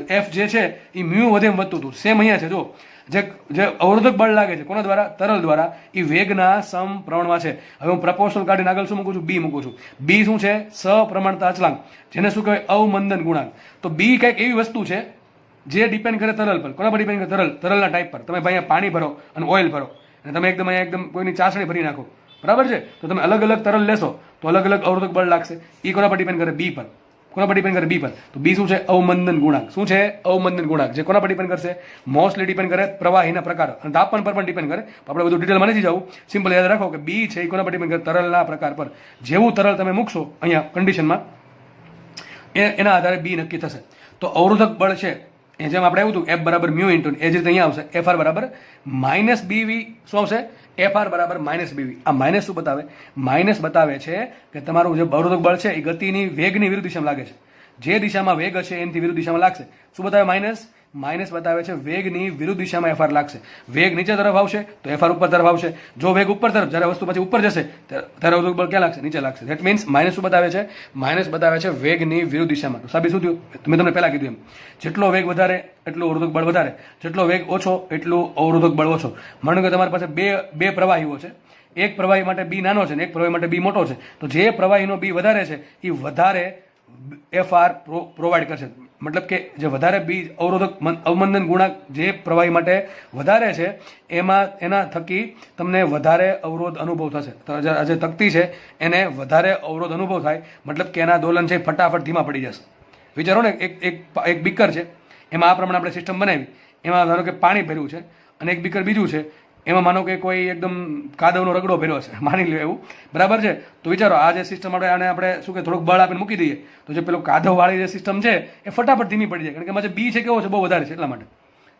F જે છે એ મ્યુ વધે એમ વધતું હતું. સેમ અહીંયા છે, જો જે અવરોધક બળ લાગે છે કોના દ્વારા, તરલ દ્વારા, એ વેગના સમપ્રમાણમાં છે. હવે હું પ્રપોર્શનલ કાઢીને આગળ શું મૂકું છું, B મૂકું છું. B શું છે, સપ્રમાણતા અચળાંક, જેને શું કહેવાય, અવમંદન ગુણાંક. તો B કંઈક એવી વસ્તુ છે જે ડિપેન્ડ કરે તરલ પર. કોના પર ડિપેન્ડ કરે, તરલના ટાઈપ પર. તમે ભાઈ પાણી ભરો અને ઓઇલ ભરો અને તમે એકદમ કોઈની ચાસણી ભરી નાખો, બરાબર છે, તો તમે અલગ અલગ તરલ લેશો તો અલગ અલગ અવરોધક બળ લાગશે. એ કોના પર ડિપેન્ડ કરે, B પર. કોના પર ડિપેન્ડ કરે, B પર. તો B શું છે, અવમંદન ગુણાંક. શું છે, અવમંદન ગુણાંક, જે કોના પર ડિપેન્ડ કરશે, મોસ્ટલી ડિપેન્ડ કરે પ્રવાહીના પ્રકાર અને તાપમાન પર પણ ડિપેન્ડ કરે. આપણે બધું ડિટેલમાં નથી જવું, સિમ્પલ યાદ રાખો કે B છે એ કોના પર ડિપેન્ડ કરે, તરલના પ્રકાર પર. જેવું તરલ તમે મૂકશો અહીંયા કન્ડિશનમાં એના આધારે B નક્કી થશે. તો અવરોધક બળ છે એ જેમ આપણે આવ્યું હતું F બરાબર મ્યુ ઇન્ટુ, એ જ રીતે અહીંયા આવશે FR બરાબર માઇનસ BV. શું આવશે, FR બરાબર માઇનસ BV. આ માઇનસ શું બતાવે, માઇનસ બતાવે છે કે તમારું જે અવરોધક બળ છે એ ગતિની વેગની વિરુદ્ધ દિશામાં લાગે છે. જે દિશામાં વેગ હશે એનાથી વિરુદ્ધ દિશામાં લાગશે. શું બતાવે, માઇનસ. માઇનસ બતાવે છે વેગની વિરુદ્ધ દિશામાં FR લાગશે. વેગ નીચે તરફ આવશે તો FR ઉપર તરફ આવશે. જો વેગ ઉપર તરફ, જ્યારે વસ્તુ પછી ઉપર જશે ત્યારે અવરોધક બળ ક્યાં લાગશે, નીચે લાગશે. ધેટ મીન્સ માઇનસ શું બતાવે છે, માઇનસ બતાવે છે વેગની વિરુદ્ધ દિશામાં. તો સાબિત શું થયું, મેં તમને પહેલા કીધું એમ, જેટલો વેગ વધારે એટલું અવરોધક બળ વધારે, જેટલો વેગ ઓછો એટલું અવરોધક બળ ઓછો. માનો કે તમારી પાસે બે પ્રવાહીઓ છે, એક પ્રવાહી માટે B નાનો છે ને એક પ્રવાહી માટે B મોટો છે. તો જે પ્રવાહીનો B વધારે છે એ વધારે FR પ્રોવાઈડ કરશે. મતલબ કે જે વધારે B અવરોધક અવમંદન ગુણાંક જે પ્રવાહી માટે વધારે છે એના થકી તમને વધારે અવરોધ અનુભવ થશે. તો આ જે તકતી છે એને વધારે અવરોધ અનુભવ થાય, મતલબ કે એના દોલન છે ફટાફટ ધીમા પડી જશે. વિચારો ને, એક બીકર છે, એમાં આ પ્રમાણે આપણે સિસ્ટમ બનાવી, એમાં ધારો કે પાણી ભર્યું છે અને એક બીકર બીજું છે, એમાં માનો કે કોઈ એકદમ કાદવનો રગડો ભર્યો છે, માની લો એવું, બરાબર છે. તો વિચારો આ જે સિસ્ટમ આપણે શું કે થોડુંક બળ આપીને મૂકી દઈએ તો જે પેલું કાદવવાળી જે સિસ્ટમ છે એ ફટાફટ ધીમી પડી જાય, કારણ કે એમાં જે B છે કેવો છે, બહુ વધારે છે, એટલા માટે.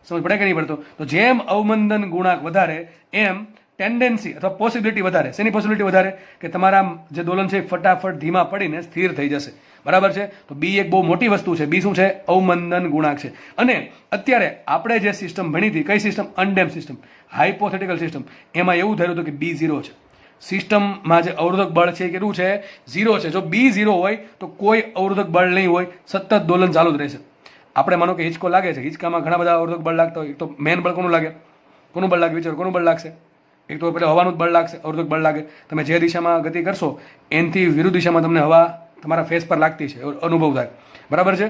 સમજ પડે કે નહીં પડતો. તો જેમ અવમંદન ગુણાંક વધારે એમ ટેન્ડન્સી અથવા પોસિબિલિટી વધારે. શેની પોસિબિલિટી વધારે, કે તમારા જે દોલન છે ફટાફટ ધીમા પડીને સ્થિર થઈ જશે, બરાબર છે. તો B એક બહુ મોટી વસ્તુ છે. B શું છે, અવમંદન ગુણાંક છે. અને અત્યારે આપણે જે સિસ્ટમ ભણી હતી, કઈ સિસ્ટમ, અનડેમ્પ સિસ્ટમ, હાઇપોથેટિકલ સિસ્ટમ, એમાં એવું થયું હતું કે B 0 છે. સિસ્ટમમાં જે અવરોધક બળ છે એ કેટલું છે, 0 છે. જો B 0 હોય તો કોઈ અવરોધક બળ નહીં હોય, સતત દોલન ચાલુ જ રહેશે. આપણે માનો કે હિંચકો લાગે છે, હિંચકામાં ઘણા બધા અવરોધક બળ લાગતા હોય. તો મેન બળ કોનું લાગે, કોનું બળ લાગે, વિચારો કોનું બળ લાગશે. એક તો પેલા હવાનું જ બળ લાગશે, અવરોધક બળ લાગે. તમે જે દિશામાં ગતિ કરશો એનાથી વિરુદ્ધ દિશામાં તમને હવા તમારા ફેસ પર લાગતી છે, અનુભવ થાય, બરાબર છે.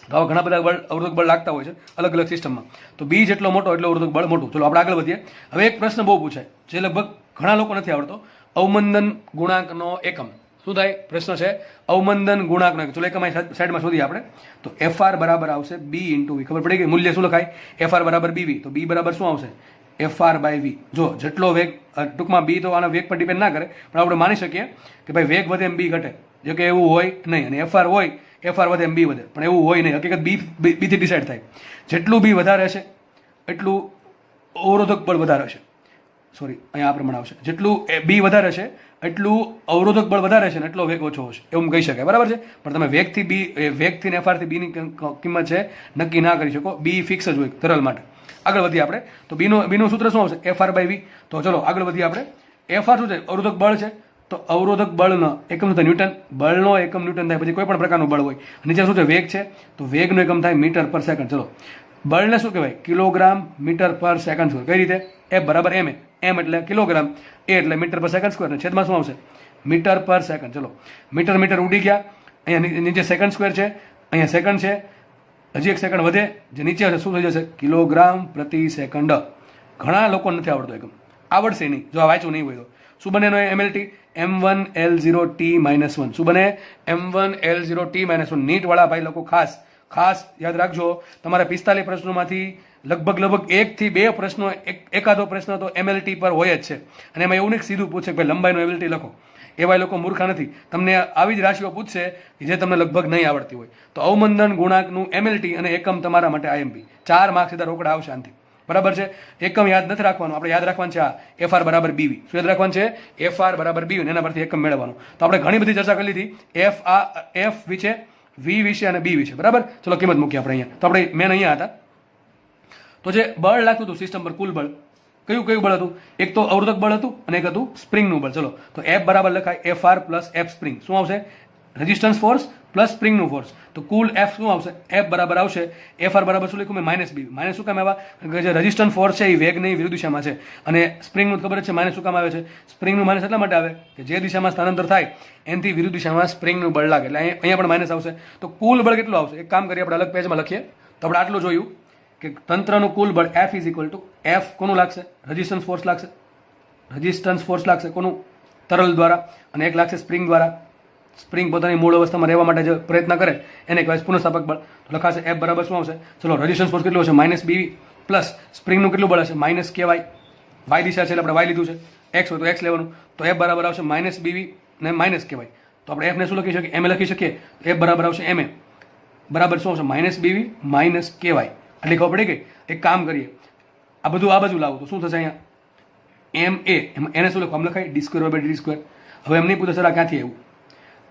તો આવા ઘણા બધા અવરોધક બળ લાગતા હોય છે અલગ અલગ સિસ્ટમમાં. તો B જેટલો મોટો એટલો અવરોધક બળ મોટું. ચલો આપણે આગળ વધીએ. હવે એક પ્રશ્ન બહુ પૂછાય જે લગભગ ઘણા લોકો નથી આવડતો, અવમંદન ગુણાંકનો એકમ શું થાય? પ્રશ્ન છે અવમંદન ગુણાંકનો. ચલો એક સાઈડમાં શોધીએ આપણે. તો FR બરાબર આવશે B ઇન્ટુ V. ખબર પડી ગઈ? મૂલ્ય શું લખાય? FR બરાબર BV. તો B બરાબર શું આવશે? FR by V. જો જેટલો વેગ, ટૂંકમાં B તો આના વેગ પર ડિપેન્ડ ના કરે, પણ આપણે માની શકીએ કે ભાઈ વેગ વધે એમ B ઘટે. જો કે એવું હોય નહીં, અને FR હોય FR વધે એમ B વધે, પણ એવું હોય નહીં. હકીકત B થી ડિસાઇડ થાય. જેટલું B વધારે હશે એટલું અવરોધક બળ વધારે હશે. સોરી, અહીંયા આ પ્રમાણે આવશે. જેટલું B વધારે છે એટલું અવરોધક બળ વધારે છે ને એટલો વેગ ઓછો હશે, એવું કહી શકાય. બરાબર છે? પણ તમે વેગથી ને FR થી B ની કિંમત છે નક્કી ના કરી શકો. B ફિક્સ જ હોય તરલ માટે. આગળ વધીએ આપણે. તો બીનું સૂત્ર શું આવશે? FR by V. તો ચલો આગળ વધીએ આપણે. FR શું છે? અવરોધક બળ છે. તો અવરોધક બળનો એકમ શું થાય? ન્યૂટન. બળનો એકમ ન્યૂટન થાય. પછી કોઈ પણ પ્રકારનું બળ હોય. નીચે શું છે? વેગ છે. તો વેગનો એકમ થાય મીટર પર સેકન્ડ. ચલો બળને શું કહેવાય? કિલોગ્રામ મીટર પર સેકન્ડ સ્ક્વેર. કઈ રીતે? F બરાબર ma. m એટલે કિલોગ્રામ, a એટલે મીટર પર સેકન્ડ સ્ક્વેર, અને છેદમાં શું આવશે? મીટર પર સેકન્ડ. ચલો મીટર ઉડી ગયા. અહીંયા નીચે સેકન્ડ સ્ક્વેર છે, અહીંયા સેકન્ડ છે, હજી એક સેકન્ડ વધે, જે નીચે હશે શું થઈ જશે? કિલોગ્રામ પ્રતિ સેકન્ડ. ઘણા લોકો નથી આવડતો એકમ. આવડશે નહીં જો આ વાંચવું નહીં હોય તો. શું બને એનો MLT? m1l0t-1. શું બને? m1l0t-1. નીટ વાળા ભાઈ લોકો ખાસ યાદ રાખજો. તમારા 45 પ્રશ્નોમાંથી લગભગ 1 થી 2 પ્રશ્નો, એકાદો પ્રશ્ન તો MLT પર હોય જ છે. અને એમાં એવું નહીં સીધું પૂછે કે ભાઈ લંબાઈનો MLT લખો. એવા લોકો મૂર્ખા નથી. તમને આવી જ રાશિઓ પૂછશે જે તમને લગભગ નહીં આવડતી હોય. તો અવમંદન ગુણાંકનું MLT અને એકમ તમારા માટે IMP. 4 માર્ક્સ સીધા રોકડા આવશે આનથી. બરાબર છે? એકમ યાદ નથી રાખવાનું, આપણે યાદ રાખવાનું છે આ FR બરાબર BV. શું યાદ રાખવાનું છે? FR બરાબર BV. એના પરથી એકમ મેળવવાનું. તો આપણે ઘણી બધી ચર્ચા કરી લીધી F વિશે, V વિશે અને B વિશે. બરાબર? ચલો કિંમત મૂકીએ આપણે અહીંયા. તો આપણે મેન અહીંયા હતા. તો જે બળ લાગતું હતું સિસ્ટમ પર, કુલ બળ કયું બળ હતું? એક તો અવરોધક બળ હતું અને એક હતું સ્પ્રિંગનું બળ. ચલો તો F બરાબર લખાય FR પ્લસ F સ્પ્રિંગ. શું આવશે? રેઝિસ્ટન્સ ફોર્સ પ્લસ સ્પ્રિંગનું ફોર્સ. તો કુલ F શું આવશે? F બરાબર આવશે FR બરાબર શું લખ્યું મેં? Minus BV. માઇનસ શું કામ આવ્યા? કારણ કે જે રેઝિસ્ટન્સ ફોર્સ છે એ વેગની વિરુદ્ધ દિશામાં છે, અને સ્પ્રિંગનું ખબર જ છે માઇનસ શું કામ આવે છે? સ્પ્રિંગનું માઇનસ એટલા માટે આવે કે જે દિશામાં સ્થાનાંતર થાય એનાથી વિરુદ્ધ દિશામાં સ્પ્રિંગનું બળ લાગે, એટલે અહીંયા પણ માઇનસ આવશે. તો કુલ બળ કેટલું આવશે? એક કામ કરીએ, આપણે અલગ પેજમાં લખીએ. તો આપણે આટલું જોયું કે તંત્રનું કુલ બળ F is equal two F કોનું લાગશે? રેઝિસ્ટન્સ ફોર્સ લાગશે. રેઝિસ્ટન્સ ફોર્સ લાગશે કોનું? તરલ દ્વારા. અને એક લાગશે સ્પ્રિંગ દ્વારા. સ્પ્રિંગ પોતાની મૂળ અવસ્થામાં રહેવા માટે જે પ્રયત્ન કરે એને કહેવાય પુનઃસ્થાપક બળ. તો લખાશે F બરાબર શું આવશે? ચલો રેઝિસ્ટન્સ ફોર્સ કેટલું હશે? માઇનસ BV પ્લસ સ્પ્રિંગનું કેટલું બળ હશે? Minus KY. Y દિશા છે એટલે આપણે Y લીધું છે, X હોય તો X લેવાનું. તો F બરાબર આવશે માઇનસ BV ને માઇનસ KY. તો આપણે F ને શું લખી શકીએ? MA લખી શકીએ. F બરાબર આવશે MA બરાબર શું આવશે? Minus BV minus KY. એટલે ખબર પડી ગઈ? એક કામ કરીએ, આ બધું આ બાજુ લાવો તો શું થશે? અહીંયા MA, એને શું લખવા? લખાય d2/dt². હવે એમ નહીં પૂછે સર આ ક્યાંથી આવ્યું?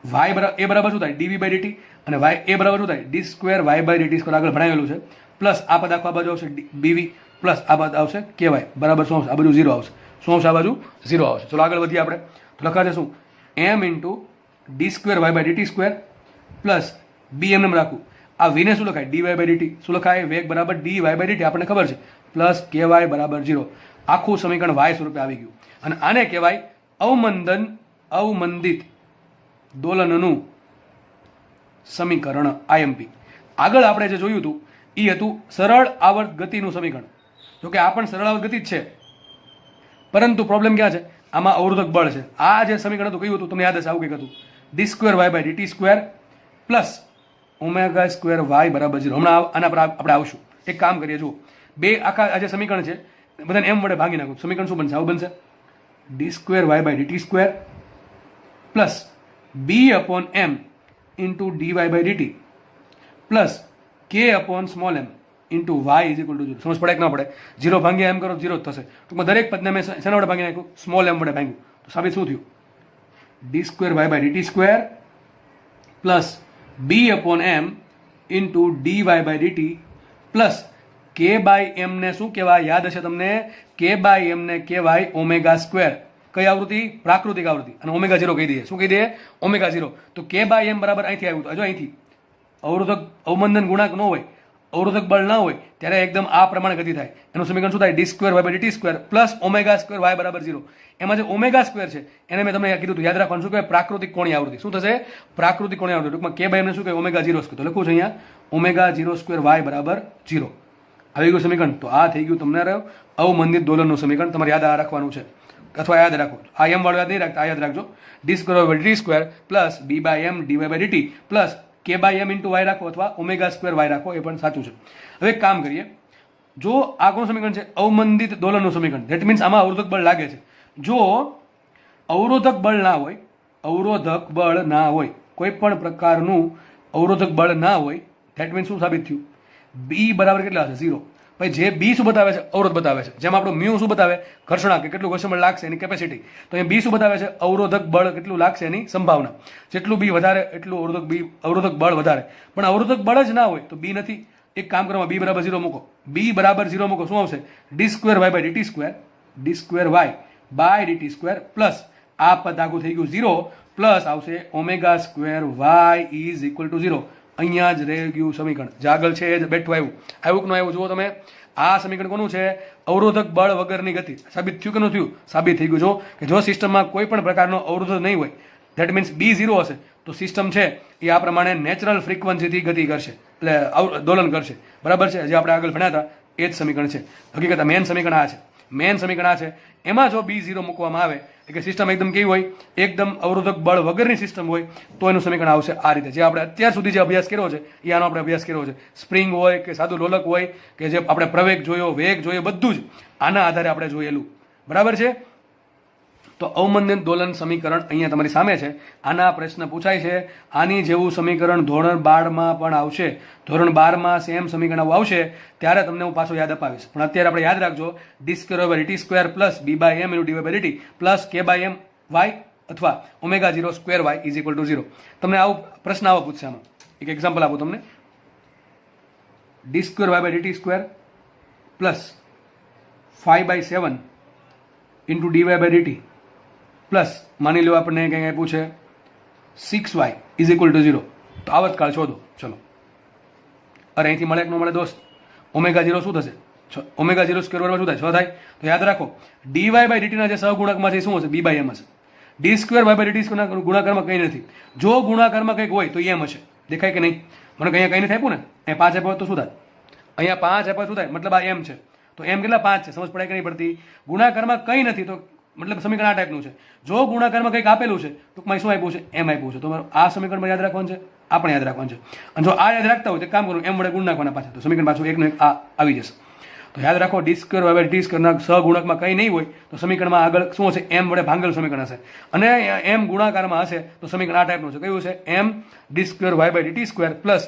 A બરાબર શું થાય? dV/dt. અને A બરાબર શું થાય? d2y/dt². આગળ ભણાવેલું છે. પ્લસ આ પદ આખો આ બાજુ આવશે BV પ્લસ આ પદ આવશે KY બરાબર શું આવશે? આ બાજુ 0 આવશે. શું આવશે? આ બાજુ 0 આવશે. ચલો આગળ વધીએ આપણે. તો લખાશે શું? m into d2y/dt² plus B એમને રાખવું. આ V ને શું લખાય? dy/dt. શું લખાય? વેગ બરાબર dy/dt આપણને ખબર છે, પ્લસ KY બરાબર 0. આખું સમીકરણ Y સ્વરૂપે આવી ગયું. અને આને કહેવાય અવમંદિત દોલનનું સમીકરણ IMP. આગળ આપણે જે જોયું હતું એ હતું સરળ આવર્ત ગતિનું સમીકરણ. જોકે આ પણ સરળ આવર્ત ગતિ જ છે, પરંતુ પ્રોબ્લેમ ક્યાં છે? આમાં અવરોધક બળ છે. આ જે સમીકરણ હતું કયું હતું? તમને યાદ હશે, આવું કંઈક હતું d2y/dt² પ્લસ ω2y બરાબર 0. હમણાં આના પર આપણે આવશું. એક કામ કરીએ, જુઓ બે આખા આ જે સમીકરણ છે બધાને m વડે ભાગી નાખું. સમીકરણ શું બનશે? આવું બનશે d2y/dt² plus b/m into dy/dt plus k/m into y is equal to 0. સમજ પડે કે ના પડે? 0 ભાંગ્યા m કરો 0 જ થશે. ટૂંકમાં દરેક પદને મેં શેના વડે ભાંગી નાખ્યું? સ્મોલ m વડે ભાંગ્યું. તો સાબિત શું થયું? d2y/dt² plus b/m into dy/dt plus k/m ને શું કહેવાય? યાદ હશે તમને, k/m ને કહેવાય ω². કઈ આવૃત્તિ? પ્રાકૃતિક આવૃત્તિ. અને ω0 કહી દઈએ. શું કહી દઈએ? ω0. તો k/m બરાબર અહીંથી આવ્યું હતું. હજુ અહીંથી અવરોધક અવમંદન ગુણાંક ન હોય, અવરોધક બળ ના હોય ત્યારે એકદમ આ પ્રમાણે ગતિ થાય. એનું સમીકરણ શું થાય? d2y/dt² પ્લસ ω2y બરાબર 0. એમાં જે ω² છે એને મેં તમને કીધું હતું, યાદ રાખવાનું. શું કહેવાય? પ્રાકૃતિક કોણીય આવૃત્તિ. શું થશે? પ્રાકૃતિક કોણીય આવૃત્તિ. ટૂંકમાં k/m ને શું કહેવાય? ω0². તો લખું છું અહીંયા ω0²y બરાબર 0. આવી ગયું સમીકરણ. તો આ થઈ ગયું તમને અવમંદિત દોલનનું સમીકરણ. તમારે યાદ રાખવાનું છે. અથવા યાદ રાખો, આ એમ વાળું યાદ નહીં રાખતા, આ યાદ રાખજો, d square over d square plus b by m d y by d t plus k by m into y રાખો અથવા ઓમેગા સ્ક્વેર વાય રાખો, એ પણ સાચું છે. હવે એક કામ કરીએ, જો આ કોનું સમીકરણ છે? અવમંદિત દોલનનું સમીકરણ. ધેટ મીન્સ આમાં અવરોધક બળ લાગે છે. જો અવરોધક બળ ના હોય, અવરોધક બળ ના હોય, કોઈ પણ પ્રકારનું અવરોધક બળ ના હોય, ધેટ મીન્સ શું સાબિત થયું? બી બરાબર કેટલા હશે? 0. ભાઈ જે બી શું બતાવે છે? અવરોધ બતાવે છે. જેમ આપણું મ્યુ શું બતાવે? ઘર્ષણા, કે કેટલું ઘર્ષણ બળ લાગશે એની કેપેસિટી. તો એ બી શું બતાવે છે? અવરોધક બળ કેટલું લાગશે એની સંભાવના. જેટલું બી વધારે એટલું અવરોધક બળ વધારે. પણ અવરોધક બળ જ ના હોય તો બી નથી. એક કામ કરવામાં, બી બરાબર 0 મૂકો. બી બરાબર 0 મૂકો, શું આવશે? D square y by d t square, d square y by d t square plus આ પદ આખું થઈ ગયું 0 પ્લસ આવશે omega square y is equal to 0. અહીંયા જ રહી ગયું સમીકરણ. જે આગળ છે એ જ બેઠું આવ્યું. આવ્યું કે ન આવ્યું જુઓ તમે. આ સમીકરણ કોનું છે? અવરોધક બળ વગરની ગતિ. સાબિત થયું કે ન થયું? સાબિત થઈ ગયું. જો કે જો સિસ્ટમમાં કોઈ પણ પ્રકારનો અવરોધ નહીં હોય, ધેટ મીન્સ બી 0 હશે, તો સિસ્ટમ છે એ આ પ્રમાણે નેચરલ ફ્રીક્વન્સીથી ગતિ કરશે, એટલે દોલન કરશે. બરાબર છે? જે આપણે આગળ ભણ્યા હતા એ જ સમીકરણ છે. હકીકત મેન સમીકરણ આ છે. મેન સમીકરણ આ છે. એમાં જો બી 0 મૂકવામાં આવે, એટલે કે સિસ્ટમ એકદમ કેવી હોય? એકદમ અવરોધક બળ વગરની સિસ્ટમ હોય, તો એનું સમીકરણ આવશે આ રીતે. જે આપણે અત્યાર સુધી જે અભ્યાસ કર્યો છે એ આનો આપણે અભ્યાસ કર્યો છે. સ્પ્રિંગ હોય કે સાદું લોલક હોય કે જે આપણે પ્રવેગ જોયો, વેગ જોયો, બધું જ આના આધારે આપણે જોયેલું. બરાબર છે? તો અવમંદિત દોલન સમીકરણ અહીંયા તમારી સામે છે. આના પ્રશ્ન પૂછાય છે. આની જેવું સમીકરણ ધોરણ 12માં પણ આવશે. ધોરણ 12માં સેમ સમીકરણ આવશે ત્યારે તમને હું પાછો યાદ અપાવીશ. પણ અત્યારે આપણે યાદ રાખજો, d square over t square plus b by m into d by d t plus k by m y અથવા omega 0 square y is equal to 0. તમને આવો પ્રશ્ન આવો પૂછશે. આમાં એક એક્ઝામ્પલ આપું તમને. D square y by d t square plus 5/7 into d y by d t plus માની લો આપણને કંઈ આપ્યું છે 6y ઇઝ ઇક્વલ ટુ 0. તો આવતકાળ શોધો. ચલો, અરે અહીંથી મળે કે ન મળે દોસ્ત? ઓમેગા 0 શું થશે? ઓમેગા 0 સ્ક્વેર વર્ગમાં શું થાય? 6 થાય. તો યાદ રાખો, dy બાય ડીટીના જે સહગુણકમાં છે શું હશે? બી બાય એમ હશે. D square y by d t ગુણાકારમાં કંઈ નથી. જો ગુણાકારમાં કંઈક હોય તો એમ હશે. દેખાય કે નહીં? મને અહીંયા કંઈ નથી આપ્યું ને, અહીંયા 5 આપ્યો તો શું થાય? અહીંયા 5 આપ્યો શું થાય? મતલબ આ એમ છે. તો એમ કેટલા? 5 છે. સમજ પડે કે નહીં પડતી? ગુણાકારમાં કંઈ નથી તો મતલબ સમીકરણ આ ટાઈપનું છે. જો ગુણાકારમાં કંઈક આપેલું છે, ટૂંકમાં શું આપ્યું છે? એમ આપ્યું છે. તો આ સમીકરણમાં યાદ રાખવાનું છે, આ પણ યાદ રાખવાનું છે. અને જો આ યાદ રાખતા હોય તો કામ કરું, એમ વડે ગુણ નાખવાના પાછા, તો સમીકરણ પાછું એકનો એક આ આવી જશે. તો યાદ રાખો, ડી સ્ક્વેર વાય ડી સ્ક્વેરના સહગુણકમાં કંઈ નહીં હોય તો સમીકરણમાં આગળ શું હશે? એમ વડે ભાંગેલ સમીકરણ હશે. અને એમ ગુણાકારમાં હશે તો સમીકરણ આ ટાઈપનું છે. કયું છે? M d square y by d t square plus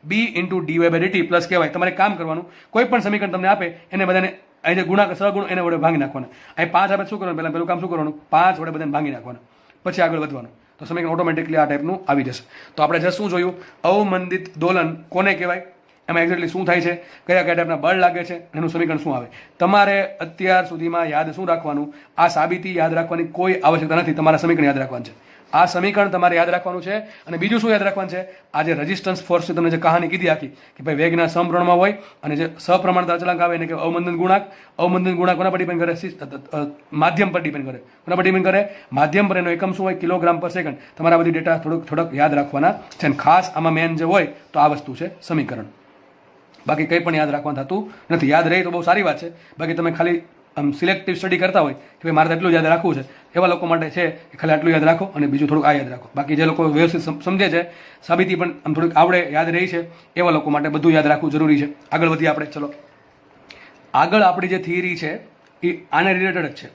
b into d y by d t plus કહેવાય. તમારે કામ કરવાનું, કોઈ પણ સમીકરણ તમને આપે એને બધાને અહીં જે ગુણાકાર સહગુણ એને વડે ભાંગી નાખવાના. અહીં 5 આપે શું કરવાનું? પેલું કામ શું કરવાનું? 5 વડે બધાને ભાંગી નાખવાના, પછી આગળ વધવાનું. તો સમીકરણ ઓટોમેટિકલી આ ટાઈપનું આવી જશે. તો આપણે જે શું જોયું? અવમંદિત દોલન કોને કહેવાય, એમાં એક્ઝેક્ટલી શું થાય છે, કયા કયા ટાઈપના બળ લાગે છે, એનું સમીકરણ શું આવે. તમારે અત્યાર સુધીમાં યાદ શું રાખવાનું? આ સાબિતી યાદ રાખવાની કોઈ આવશ્યકતા નથી. તમારા સમીકરણ યાદ રાખવાનું છે. આ સમીકરણ તમારે યાદ રાખવાનું છે. અને બીજું શું યાદ રાખવાનું છે? આ જે રેઝિસ્ટન્સ ફોર્સ તમને જે કહાની કીધી આખી, કે ભાઈ વેગના સમપ્રમાણમાં હોય અને જે સપ્રમાણતા અચળાંક આવે એને કે અવમંદન ગુણાંક. અવમંદન ગુણાંક કોના પર ડિપેન્ડ કરે? માધ્યમ પર ડિપેન્ડ કરે. કોના પર ડિપેન્ડ કરે? માધ્યમ પર. એનો એકમ શું હોય? કિલોગ્રામ પર સેકન્ડ. તમારા બધી ડેટા થોડોક યાદ રાખવાના છે. અને ખાસ આમાં મેન જે હોય તો આ વસ્તુ છે સમીકરણ. બાકી કંઈ પણ યાદ રાખવાનું થતું નથી. યાદ રહે તો બહુ સારી વાત છે. બાકી તમે ખાલી આમ સિલેક્ટિવ સ્ટડી કરતા હોય કે ભાઈ મારે એટલું યાદ રાખવું છે, એવા લોકો માટે છે કે ખાલી આટલું યાદ રાખો અને બીજું થોડુંક આ યાદ રાખો. બાકી જે લોકો વ્યવસ્થિત સમજે છે, સાબિતી પણ આમ થોડીક આવડે, યાદ રહી છે, એવા લોકો માટે બધું યાદ રાખવું જરૂરી છે. આગળ વધીએ આપણે. ચલો, આગળ આપણી જે થિયરી છે એ આને રિલેટેડ જ છે.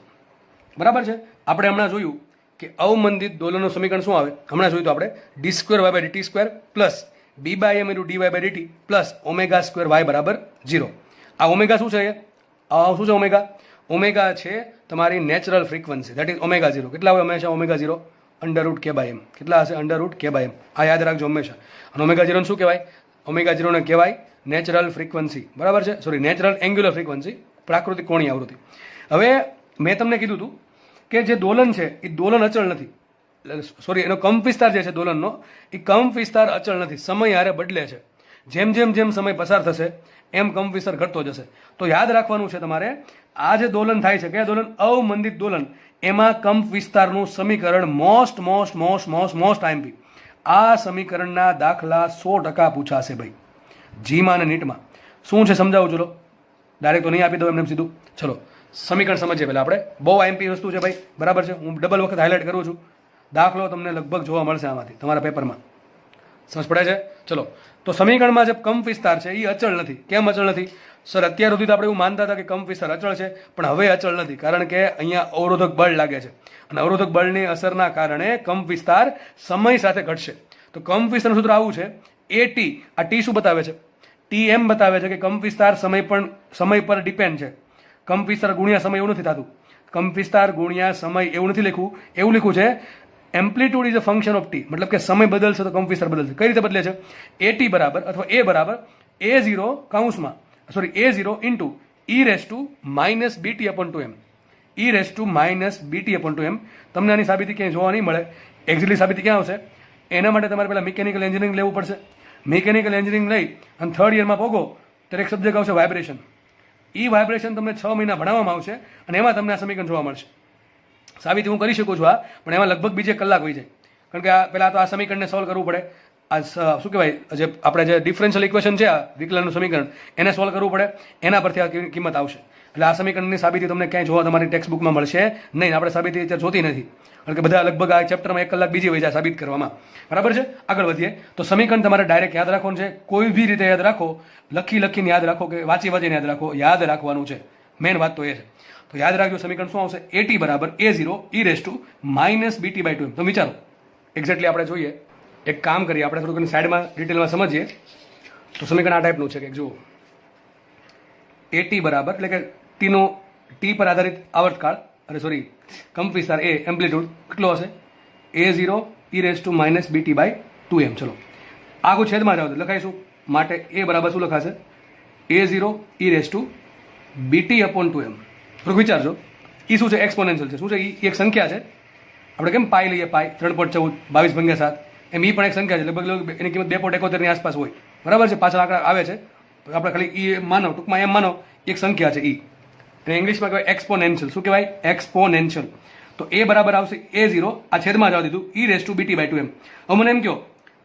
બરાબર છે? આપણે હમણાં જોયું કે અવમંદિત દોલનનું સમીકરણ શું આવે. હમણાં જોયું તો આપણે d square y by d t square plus b by m into d y by d t plus omega square y બરાબર 0. આ ઓમેગા શું છે? શું છે ઓમેગા? ઓમેગા છે તમારી natural frequency, that is omega 0. કેટલા હોય હંમેશા ઓમેગા 0? અંડર રૂટ કે બાય એમ. કેટલા હશે? અંડર રૂટ કે બાય એમ. આ યાદ રાખજો હંમેશા. અને ઓમેગા 0 શું કહેવાય? ઓમેગા 0 ને કહેવાય નેચરલ ફ્રીક્વન્સી. બરાબર છે? સોરી, નેચરલ એંગ્યુલર ફ્રીક્વન્સી, પ્રાકૃતિક કોણીય આવૃત્તિ. હવે મેં તમને કીધું હતું કે જે દોલન છે એ દોલન અચળ નથી. સોરી, એનો કંપ વિસ્તાર જે છે દોલનનો, એ કંપ વિસ્તાર અચળ નથી, સમય હારે બદલે છે. જેમ જેમ જેમ સમય પસાર થશે એમ કંપ વિસ્તાર ઘટતો જશે. તો યાદ રાખવાનું છે તમારે, આ જે દોલન થાય છે, કયા દોલન? અવમંદિત દોલન. એમાં કંપ વિસ્તારનું સમીકરણ મોસ્ટ આઈએમપી. આ સમીકરણના દાખલા 100% પૂછાશે ભાઈ, જીમાં અને નીટમાં. શું છે સમજાવું? ચલો, ડાયરેક્ટ તો નહીં આપી દઉં એમને સીધું. ચલો, સમીકરણ સમજીએ પહેલાં આપણે. બહુ આઈએમપી વસ્તુ છે ભાઈ, બરાબર છે. હું ડબલ વખત હાઇલાઇટ કરું છું. દાખલો તમને લગભગ જોવા મળશે આમાંથી તમારા પેપરમાં. સમજ પડે છે? ચલો, તો સમીકરણમાં જે કંપ વિસ્તાર છે એ અચળ નથી. કેમ અચળ નથી? સર, અત્યાર સુધી તો આપણે એવું માનતા હતા કે કંપ વિસ્તાર અચળ છે, પણ હવે અચળ નથી, કારણ કે અહીંયા અવરોધક બળ લાગે છે અને અવરોધક બળની અસરના કારણે કંપ વિસ્તાર સમય સાથે ઘટશે. તો કંપ વિસ્તારનું સૂત્ર આવું છે, એ ટી. આ ટી શું બતાવે છે? ટી એમ બતાવે છે કે કંપ વિસ્તાર સમય પર ડિપેન્ડ છે. કંપ વિસ્તાર ગુણ્યા સમય એવું નથી થતું. કંપ વિસ્તાર ગુણ્યા સમય એવું નથી લખ્યું, એવું લખ્યું છે amplitude is a function of T. મતલબ કે સમય બદલશે તો કંપ વિસ્તાર બદલશે. કઈ રીતે બદલે છે? એ ટી બરાબર અથવા એ બરાબર A0 કૌંસમાં A0 into e raise to minus b t upon two m. E raise to minus b t upon two m. તમને આની સાબિતી ક્યાંય જોવા નહીં મળે. એક્ઝેક્ટલી સાબિતી ક્યાં આવશે? એના માટે તમારે પહેલાં મિકેનિકલ એન્જિનિયરિંગ લેવું પડશે. મિકેનિકલ એન્જિનિયરિંગ લઈ અને થર્ડ યરમાં પોગો ત્યારે એક સબ્જેક્ટ આવશે વાઇબ્રેશન. એ વાઇબ્રેશન તમને 6 મહિના ભણાવવામાં આવશે અને એમાં તમને આ સમીકરણ જોવા મળશે. સાબિતી હું કરી શકું છું આ, પણ એમાં લગભગ બીજે કલાક હોઈ જાય, કારણ કે આ પહેલાં તો આ સમીકરણને સોલ્વ કરવું પડે. આ શું કહેવાય, જે આપણે જે ડિફરન્શિયલ ઇક્વેશન છે આ વિકલનનું સમીકરણ, એને સોલ્વ કરવું પડે. એના પરથી આ કિંમત આવશે. એટલે આ સમીકરણની સાબિતી તમને ક્યાંય જોવા તમારી ટેક્સ્ટ બુકમાં મળશે નહીં. આપણે સાબિતી અત્યારે જોતી નથી, કારણ કે બધા લગભગ આ ચેપ્ટરમાં 1 કલાક બીજી વહી જાય સાબિત કરવામાં. બરાબર છે? આગળ વધીએ. તો સમીકરણ તમારે ડાયરેક્ટ યાદ રાખવાનું છે. કોઈ બી રીતે યાદ રાખો, લખીને યાદ રાખો કે વાંચીને યાદ રાખો, યાદ રાખવાનું છે. મેઇન વાત તો એ છે. તો યાદ રાખજો, સમીકરણ શું આવશે? એ ટી બરાબર A0 e raise to minus b t by two m. તો વિચારો એક્ઝેક્ટલી આપણે જોઈએ. એક કામ કરીએ, આપણે થોડુંક સાઈડમાં ડિટેલમાં સમજીએ. તો સમીકરણ આ ટાઈપનું છે કે જુઓ, એ ટી બરાબર એટલે કે ટીનો ટી પર આધારિત આવર્તકાળ, કંપ વિસ્તાર એ એમ્પ્લિટ્યુડ કેટલો હશે? A0 e raise to minus b t by two m. ચલો આગું છેદમાં જાવ તો લખાઈશું. માટે એ બરાબર શું લખાશે? A0 e raise to b t upon two m. થોડુંક વિચારજો. એ શું છે? એક્સપોનેન્શિયલ છે. શું છે? એ એક સંખ્યા છે. આપણે કેમ પાઈ લઈએ, પાઈ 3.14 22 ભાગ્યા 7, એમ એ પણ એક સંખ્યા છે. લગભગ એની કિંમત 2.71 ની આસપાસ હોય. બરાબર છે? પાછળ આંકડા આવે છે. આપણે ખાલી ઈ માનો, ટૂંકમાં એમ માનો એક સંખ્યા છે ઈ. અને ઇંગ્લિશમાં કહેવાય એક્સપોનેન્શિયલ. શું કહેવાય? એક્સપોનેન્શિયલ. તો એ બરાબર આવશે A0, આ છેદમાં જવા દીધું, e raise to BT by two m. હવે મને એમ કહો,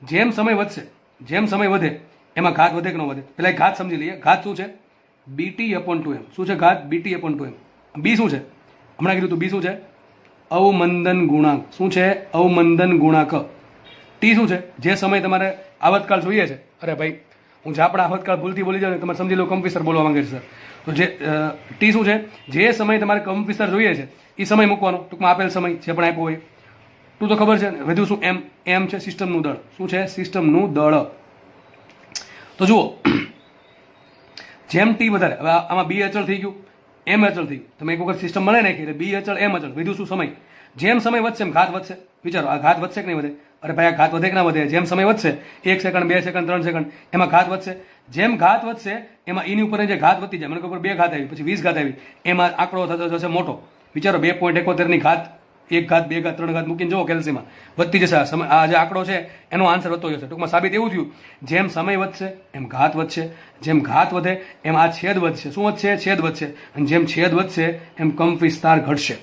જેમ સમય વધશે, જેમ સમય વધે એમાં ઘાત વધે કે ન વધે? પહેલાં એક ઘાત સમજી લઈએ. ઘાત શું છે? બીટી અપોન ટુ એમ. શું છે ઘાત? બીટી અપોન ટુ એમ. બી શું છે? હમણાં કીધું તું બી શું છે? અવમંદન ગુણાંક. શું છે? અવમંદન ગુણાંક. ટી શું છે? જે સમય તમારે આવતકાળ જોઈએ છે. અરે ભાઈ, હું જે આપણા આવતકાળ ભૂલથી બોલી જાઉં, તમારે સમજી લો કંપ વિસ્તાર બોલવા માંગે છે સર. તો જે ટી શું છે? જે સમય તમારે કંપ વિસ્તાર જોઈએ છે એ સમય મૂકવાનો, ટૂંકમાં આપેલ સમય જે પણ આપ્યો હોય. તું તો ખબર છે ને. વધુ શું? એમ છે સિસ્ટમનું દળ. શું છે? સિસ્ટમનું દળ. તો જુઓ, જેમ ટી વધારે, હવે આમાં બી અચળ થઈ ગયું, એમ અચળ થઈ ગયું. તમે એક વખત સિસ્ટમ બનાવી નાખી એટલે બી અચળ, એમ અચળ. વધુ શું? સમય. જેમ સમય વધશે એમ ઘાત વધશે. વિચારો, આ ઘાત વધશે કે નહીં વધે? અરે ભાઈ, આ ઘાત વધે કે ના વધે? જેમ સમય વધશે 1 સેકન્ડ, 2 સેકન્ડ, 3 સેકન્ડ, એમાં ઘાત વધશે. જેમ ઘાત વધશે એમાં એની ઉપર જે ઘાત વધતી જાય, મને ખબર 2 ઘાત આવી, પછી 20 ઘાત આવી, એમાં આંકડો થતો જશે મોટો. વિચારો, 2.71 ની ઘાત, 1 ઘાત, 2 ઘાત, 3 ઘાત મૂકીને જુઓ કેલ્સીમાં વધતી જશે. આ જે આંકડો છે એનો આન્સર વધતો જશે. ટૂંકમાં સાબિત એવું થયું, જેમ સમય વધશે એમ ઘાત વધશે, જેમ ઘાત વધે એમ આ છેદ વધશે. શું વધશે? છેદ વધશે. અને જેમ છેદ વધશે એમ કંપ વિસ્તાર ઘટશે.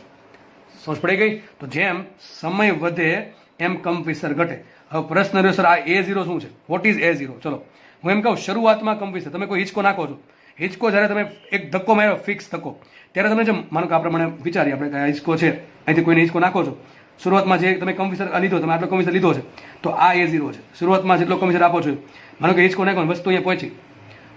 સમજ પડી ગઈ? તો જેમ સમય વધે એમ કંપ વિસ્તાર ઘટે. હવે પ્રશ્ન રહ્યો, સર આ A0 શું છે? What is A0? ચલો હું એમ કહું, શરૂઆતમાં કંપ વિસ્તાર, તમે કોઈ હિંચકો નાખો છો, હિંચકો જ્યારે તમે એક ધક્કો માર્યો, ફિક્સ ધક્કો, ત્યારે તમે જેમ માનો કે આપણે વિચારીએ આપણે કે હિંચકો છે, અહીંથી કોઈને હિંચકો નાખો છો, શરૂઆતમાં જે તમે કંપ વિસ્તાર લીધો, તમે આટલો કંપ વિસ્તાર લીધો છે, તો આ A0 છે. શરૂઆતમાં જેટલો કંપ વિસ્તાર આપો છો, માનો કે હિંચકો નાખો, વસ્તુ અહીંયા પહોંચી.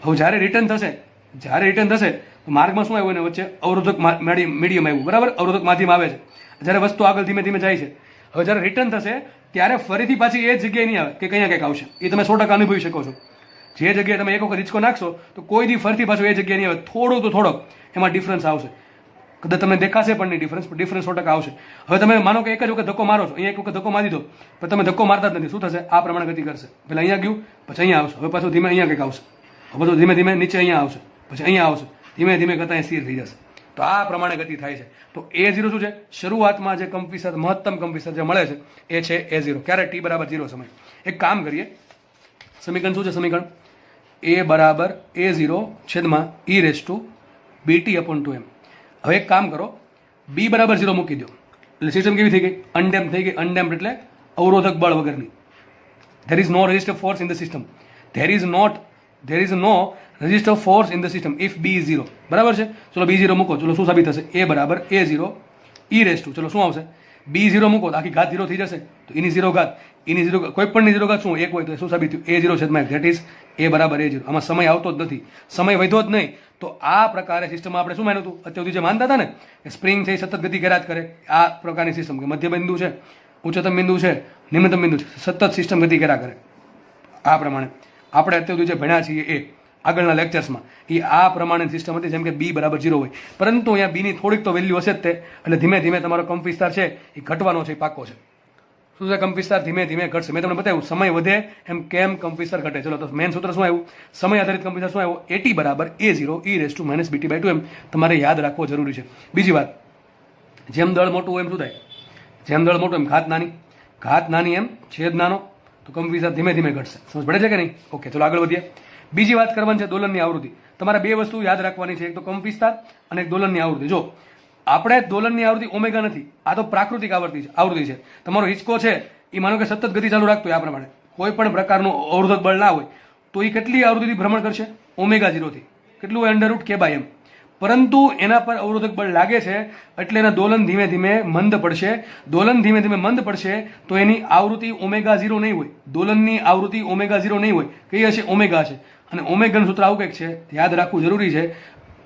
હવે જ્યારે રિટર્ન થશે તો માર્ગમાં શું આવ્યું? એને વચ્ચે અવરોધક મીડિયમ આવ્યું. બરાબર? અવરોધક માધ્યમ આવે છે. જ્યારે વસ્તુ આગળ ધીમે ધીમે જાય છે, હવે જ્યારે રિટર્ન થશે ત્યારે ફરીથી પાછી એ જગ્યાએ નહીં આવે કે કંઈક આવશે. એ તમે 100% અનુભવી શકો છો. જે જગ્યાએ તમે એક વખત હિંચકો નાખશો તો કોઈ દી ફરતી પાછું એ જગ્યાએ નહીં આવે. થોડો તો થોડોક એમાં ડિફરન્સ આવશે. કદાચ તમને દેખાશે પણ નહીં ડિફરન્સ 100% આવશે. હવે તમે માનો કે એક જ વખત ધક્કો મારો છો, અહીંયા એક વખત ધક્કો મારી દો, પણ તમે ધક્કો મારતા જ નથી. શું થશે? આ પ્રમાણે ગતિ કરશે. પહેલાં અહીંયા ગયું, પછી અહીંયા આવશે, હવે પાછું ધીમે અહીંયા કંઈક આવશે, હવે તો ધીમે ધીમે નીચે અહીંયા આવશે, પછી અહીંયા આવશે, ધીમે ધીમે કરતાં સ્થિર થઈ જશે. તો આ પ્રમાણે ગતિ થાય છે. તો A0 શું છે? શરૂઆતમાં જે કંપ વિસ્તાર, મહત્તમ કંપ વિસ્તાર જે મળે છે એ છે A0. ક્યારે? T બરાબર 0 સમય. એક કામ કરીએ, સમીકરણ શું છે? સમીકરણ A બરાબર A0 છેદમાં ઈ raise to b t upon two m. હવે એક કામ કરો, બી બરાબર 0 મૂકી દો એટલે સિસ્ટમ કેવી થઈ ગઈ? અનડેમ્પ થઈ ગઈ. અનડેમ્પ એટલે અવરોધક બળ વગરની. There is no resistive force in the system. There is no register force in the system if b is 0, બરાબર છે. ચલો બી 0 મૂકો, ચલો શું સાબિત થશે? એ બરાબર એ 0 ઈ રેસ ટુ, ચલો શું આવશે? બી 0 મૂકો તો આખી ઘાત 0 થઈ જશે, તો એની 0 ઘાત, એની 0 કોઈ પણ ની 0 ઘાત શું એક હોય તો શું સાબિત થયું? એ 0 છેદમાં 1, ધેટ ઇઝ એ બરાબર એ 0. આમાં સમય આવતો જ નથી, સમય વધ્યો જ નહીં. તો આ પ્રકારે સિસ્ટમમાં આપણે શું માન્યું હતું? અત્યાર સુધી જે માનતા હતા ને કે સ્પ્રિંગ છે એ સતત ગતિ કર્યા જ કરે, આ પ્રકારની સિસ્ટમ કે મધ્ય બિંદુ છે, ઉચ્ચતમ બિંદુ છે, નિમ્નતમ બિંદુ છે, સતત સિસ્ટમ ગતિ કર્યા કરે. આ પ્રમાણે આપણે અત્યાર સુધી જે ભણ્યા છીએ એ આગળના લેક્ચર્સમાં એ આ પ્રમાણે સિસ્ટમ હતી, જેમ કે બી બરાબર 0 હોય, પરંતુ અહીંયા બીની થોડીક તો વેલ્યુ હશે જ તે, એટલે ધીમે ધીમે તમારો કંપ વિસ્તાર છે એ ઘટવાનો છે, એ પાકો છે. શું છે? કંપ વિસ્તાર ધીમે ધીમે ઘટશે. મેં તમને બતાવ્યું સમય વધે એમ કેમ કંપ વિસ્તાર ઘટે. ચલો તો મેન સૂત્ર શું આવ્યું? સમય આધારિત કંપ વિસ્તાર શું આવ્યો? એટી બરાબર એ 0 ઈ raise to minus b t by 2 m તમારે યાદ રાખવો જરૂરી છે. બીજી વાત, જેમ દળ મોટું હોય એમ શું થાય? જેમ દળ મોટું એમ ઘાત નાની એમ છેદ નાનો, તો કંપ વિસ્તાર ધીમે ધીમે ઘટશે. સમજ પડે છે કે નહીં? ઓકે, ચલો આગળ વધીએ. બીજી વાત કરવાની છે દોલનની આવૃત્તિ. તમારે બે વસ્તુ યાદ રાખવાની છે, એક તો કંપ વિસ્તાર અને એક દોલનની આવૃત્તિ. જો આપણે દોલનની આવૃત્તિ ઓમેગા નથી, આ તો પ્રાકૃતિક આવૃત્તિ છે. તમારો હિંચકો છે એ માનો કે સતત ગતિ ચાલુ રાખતો હોય, આ પ્રમાણે કોઈ પણ પ્રકારનું અવરોધક બળ ના હોય તો એ કેટલી આવૃત્તિથી ભ્રમણ કરશે? ઓમેગા 0 થી. કેટલું હોય? Under root k by m. પરંતુ એના પર અવરોધક બળ લાગે છે એટલે એના દોલન ધીમે ધીમે મંદ પડશે. દોલન ધીમે ધીમે મંદ પડશે તો એની આવૃત્તિ ઓમેગા 0 નહીં હોય, દોલનની આવૃત્તિ ઓમેગા 0 નહીં હોય. કઈ હશે? ઓમેગા છે. અને ઓમેગાનું સૂત્ર આવું કંઈક છે, યાદ રાખવું જરૂરી છે,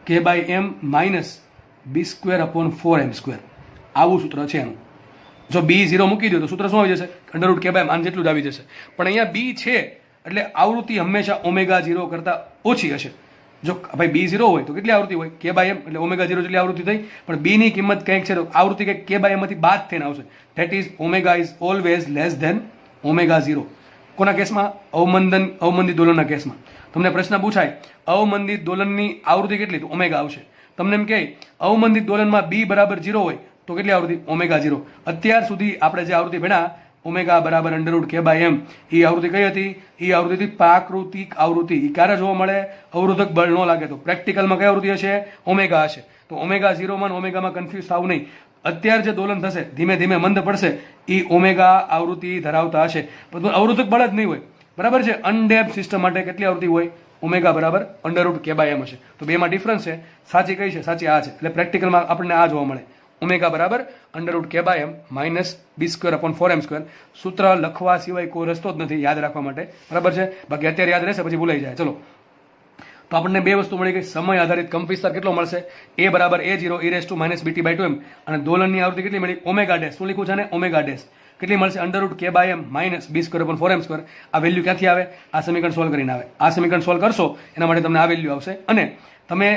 k by m minus b square upon 4m². આવું સૂત્ર છે એનું. જો બી 0 મૂકી દો તો સૂત્ર શું આવી જશે? Under root k by m, આન જેટલું જ આવી જશે. પણ અહીંયા બી છે એટલે આવૃત્તિ હંમેશા ઓમેગા 0 કરતાં ઓછી હશે. જો ભાઈ બી 0 હોય તો કેટલી આવૃત્તિ હોય? k બાય m, એટલે ઓમેગા 0 જેટલી આવૃત્તિ થઈ. પણ બી ની કિંમત કંઈક છે તો આવૃત્તિ કંઈક k બાય m માંથી બાદ થઈને આવશે. That is omega is always less than omega 0. કોના કેસમાં? અવમંદિત દોલનના કેસમાં. તમને પ્રશ્ન પૂછાય અવમંદિત દોલનની આવૃત્તિ કેટલી? તો ઓમેગા આવશે. તમને એમ કહે અવમંદિત દોલનમાં બી બરાબર 0 હોય તો કેટલી આવૃત્તિ? ઓમેગા 0. અત્યાર સુધી આપણે જે આવૃત્તિ ભણ્યા ઓમેગા બરાબર under root k by m, એ આવૃત્તિ કઈ હતી? એ આવૃત્તિ પ્રાકૃતિક આવૃત્તિ. એ ક્યારે જોવા મળે? અવરોધક બળ ન લાગે તો. પ્રેક્ટિકલમાં કઈ આવૃત્તિ હશે? ઓમેગા હશે. તો ઓમેગા 0 માં ઓમેગામાં કન્ફ્યુઝ થવું નહીં. અત્યારે જે દોલન થશે ધીમે ધીમે મંદ પડશે એ ઓમેગા આવૃત્તિ ધરાવતા હશે, પરંતુ અવરોધક બળ જ નહીં હોય, બરાબર છે. અનડેપ્ડ સિસ્ટમ માટે કેટલી આવૃત્તિ હોય? ઓમેગા બરાબર under root k by m હશે. તો બેમાં ડિફરન્સ છે. સાચી કઈ છે? સાચી આ છે. એટલે પ્રેક્ટિકલમાં આપણને આ જોવા મળે, ઓમેગા બરાબર under root k by m minus b square upon 4m². સૂત્ર લખવા સિવાય કોઈ રસ્તો જ નથી યાદ રાખવા માટે, બરાબર છે. બાકી અત્યારે યાદ રહેશે પછી ભૂલાઈ જાય. ચલો તો આપણને બે વસ્તુ મળી ગઈ. સમય આધારિત કંપ વિસ્તાર કેટલો મળશે? એ બરાબર એ 0 ઈ raise to minus b t by 2m. અને દોલનની આવૃત્તિ કેટલી મળી? Omega dash. શું લખ્યું છે ને? Omega dash. કેટલી મળશે? Under root k by m minus b square upon 4m². આ વેલ્યુ ક્યાંથી આવે? આ સમીકરણ સોલ્વ કરીને આવે. આ સમીકરણ સોલ્વ કરશો એના માટે તમને આ વેલ્યુ આવશે. અને તમે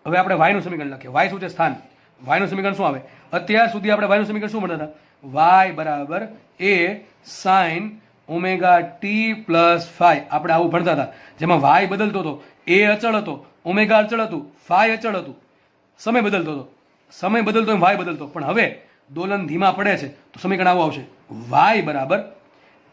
હવે આપણે વાયનું સમીકરણ લખીએ. વાય શું છે? સ્થાન. વાયનું સમીકરણ શું આવે? અત્યાર સુધી આપણે વાયનું સમીકરણ શું ભણતા હતા? વાય બરાબર A sine omega T plus phi. આપણે આવું ભણતા હતા, જેમાં વાય બદલતો હતો, એ અચળ હતો, ઓમેગા અચળ હતું, ફાઈ અચળ હતું. સમય બદલતો હતો, સમય બદલતો એમ વાય બદલતો. પણ હવે દોલન ધીમા પડે છે તો સમીકરણ આવું આવશે, વાય બરાબર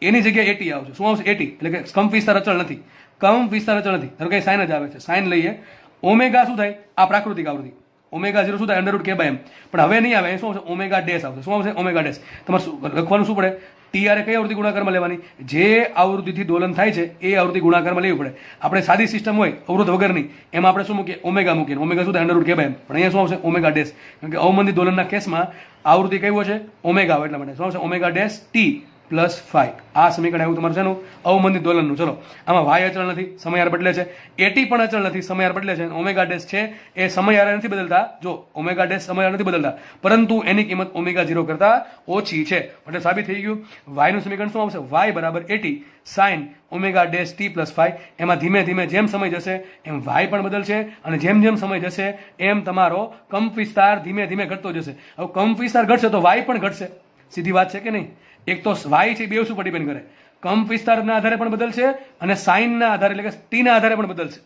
એની જગ્યાએ એટી આવશે. શું આવશે? એટી. એટલે કે કંપ વિસ્તાર અચળ નથી, કંપ વિસ્તાર અચળ નથી. ધારો કે સાઇન જ આવે છે, સાઇન લઈએ. ઓમેગા શું થાય? આ પ્રાકૃતિક આવૃત્તિ. ઓમેગા 0 શું થાય? Under root k by m. પણ હવે નહીં આવે, શું આવશે? ઓમેગા ડેશ આવશે. શું આવશે? Omega dash. તમારે લખવાનું શું પડે? ટી આર કઈ આવૃત્તિ ગુણાકારમાં લેવાની? જે આવૃત્તિથી દોલન થાય છે એ આવૃત્તિ ગુણાકારમાં લેવી પડે. આપણે સાદી સિસ્ટમ હોય અવરોધ વગરની, એમાં આપણે શું મૂકીએ? ઓમેગા મૂકીએ. ઓમેગા શું થાય? Under root k by m. પણ અહીંયા શું આવશે? Omega dash. કારણ કે અવમંદિત દોલનના કેસમાં આવૃત્તિ કઈ છે? ઓમેગા આવે. એટલા માટે શું આવશે? Omega dash T plus phi. આ સમીકરણ આવ્યું તમારું શેનું? અવમંદિત દોલનનું. ચલો આમાં વાય અચળ નથી, સમયાર બદલે છે. એટી પણ અચળ નથી, સમયાર બદલે છે. ઓમેગા ડેશ છે એ સમયાર નથી બદલતા. જો ઓમેગા ડેશ સમયાર નથી બદલતા, પરંતુ એની કિંમત ઓમેગા 0 કરતા ઓછી છે. એટલે સાબિત થઈ ગયું. વાયનું સમીકરણ શું આવશે? વાય બરાબર A T sine omega dash T plus phi. એમાં ધીમે ધીમે જેમ સમય જશે એમ વાય પણ બદલશે, અને જેમ જેમ સમય જશે એમ તમારો કંપ વિસ્તાર ધીમે ધીમે ઘટતો જશે. હવે કંપ વિસ્તાર ઘટશે તો વાય પણ ઘટશે. સીધી વાત છે કે નહીં? એક તો વાય છે બે ઉપર ડિપેન્ડ કરે, કંપ વિસ્તારના આધારે પણ બદલશે અને સાઇનના આધારે એટલે કે ટીના આધારે પણ બદલશે.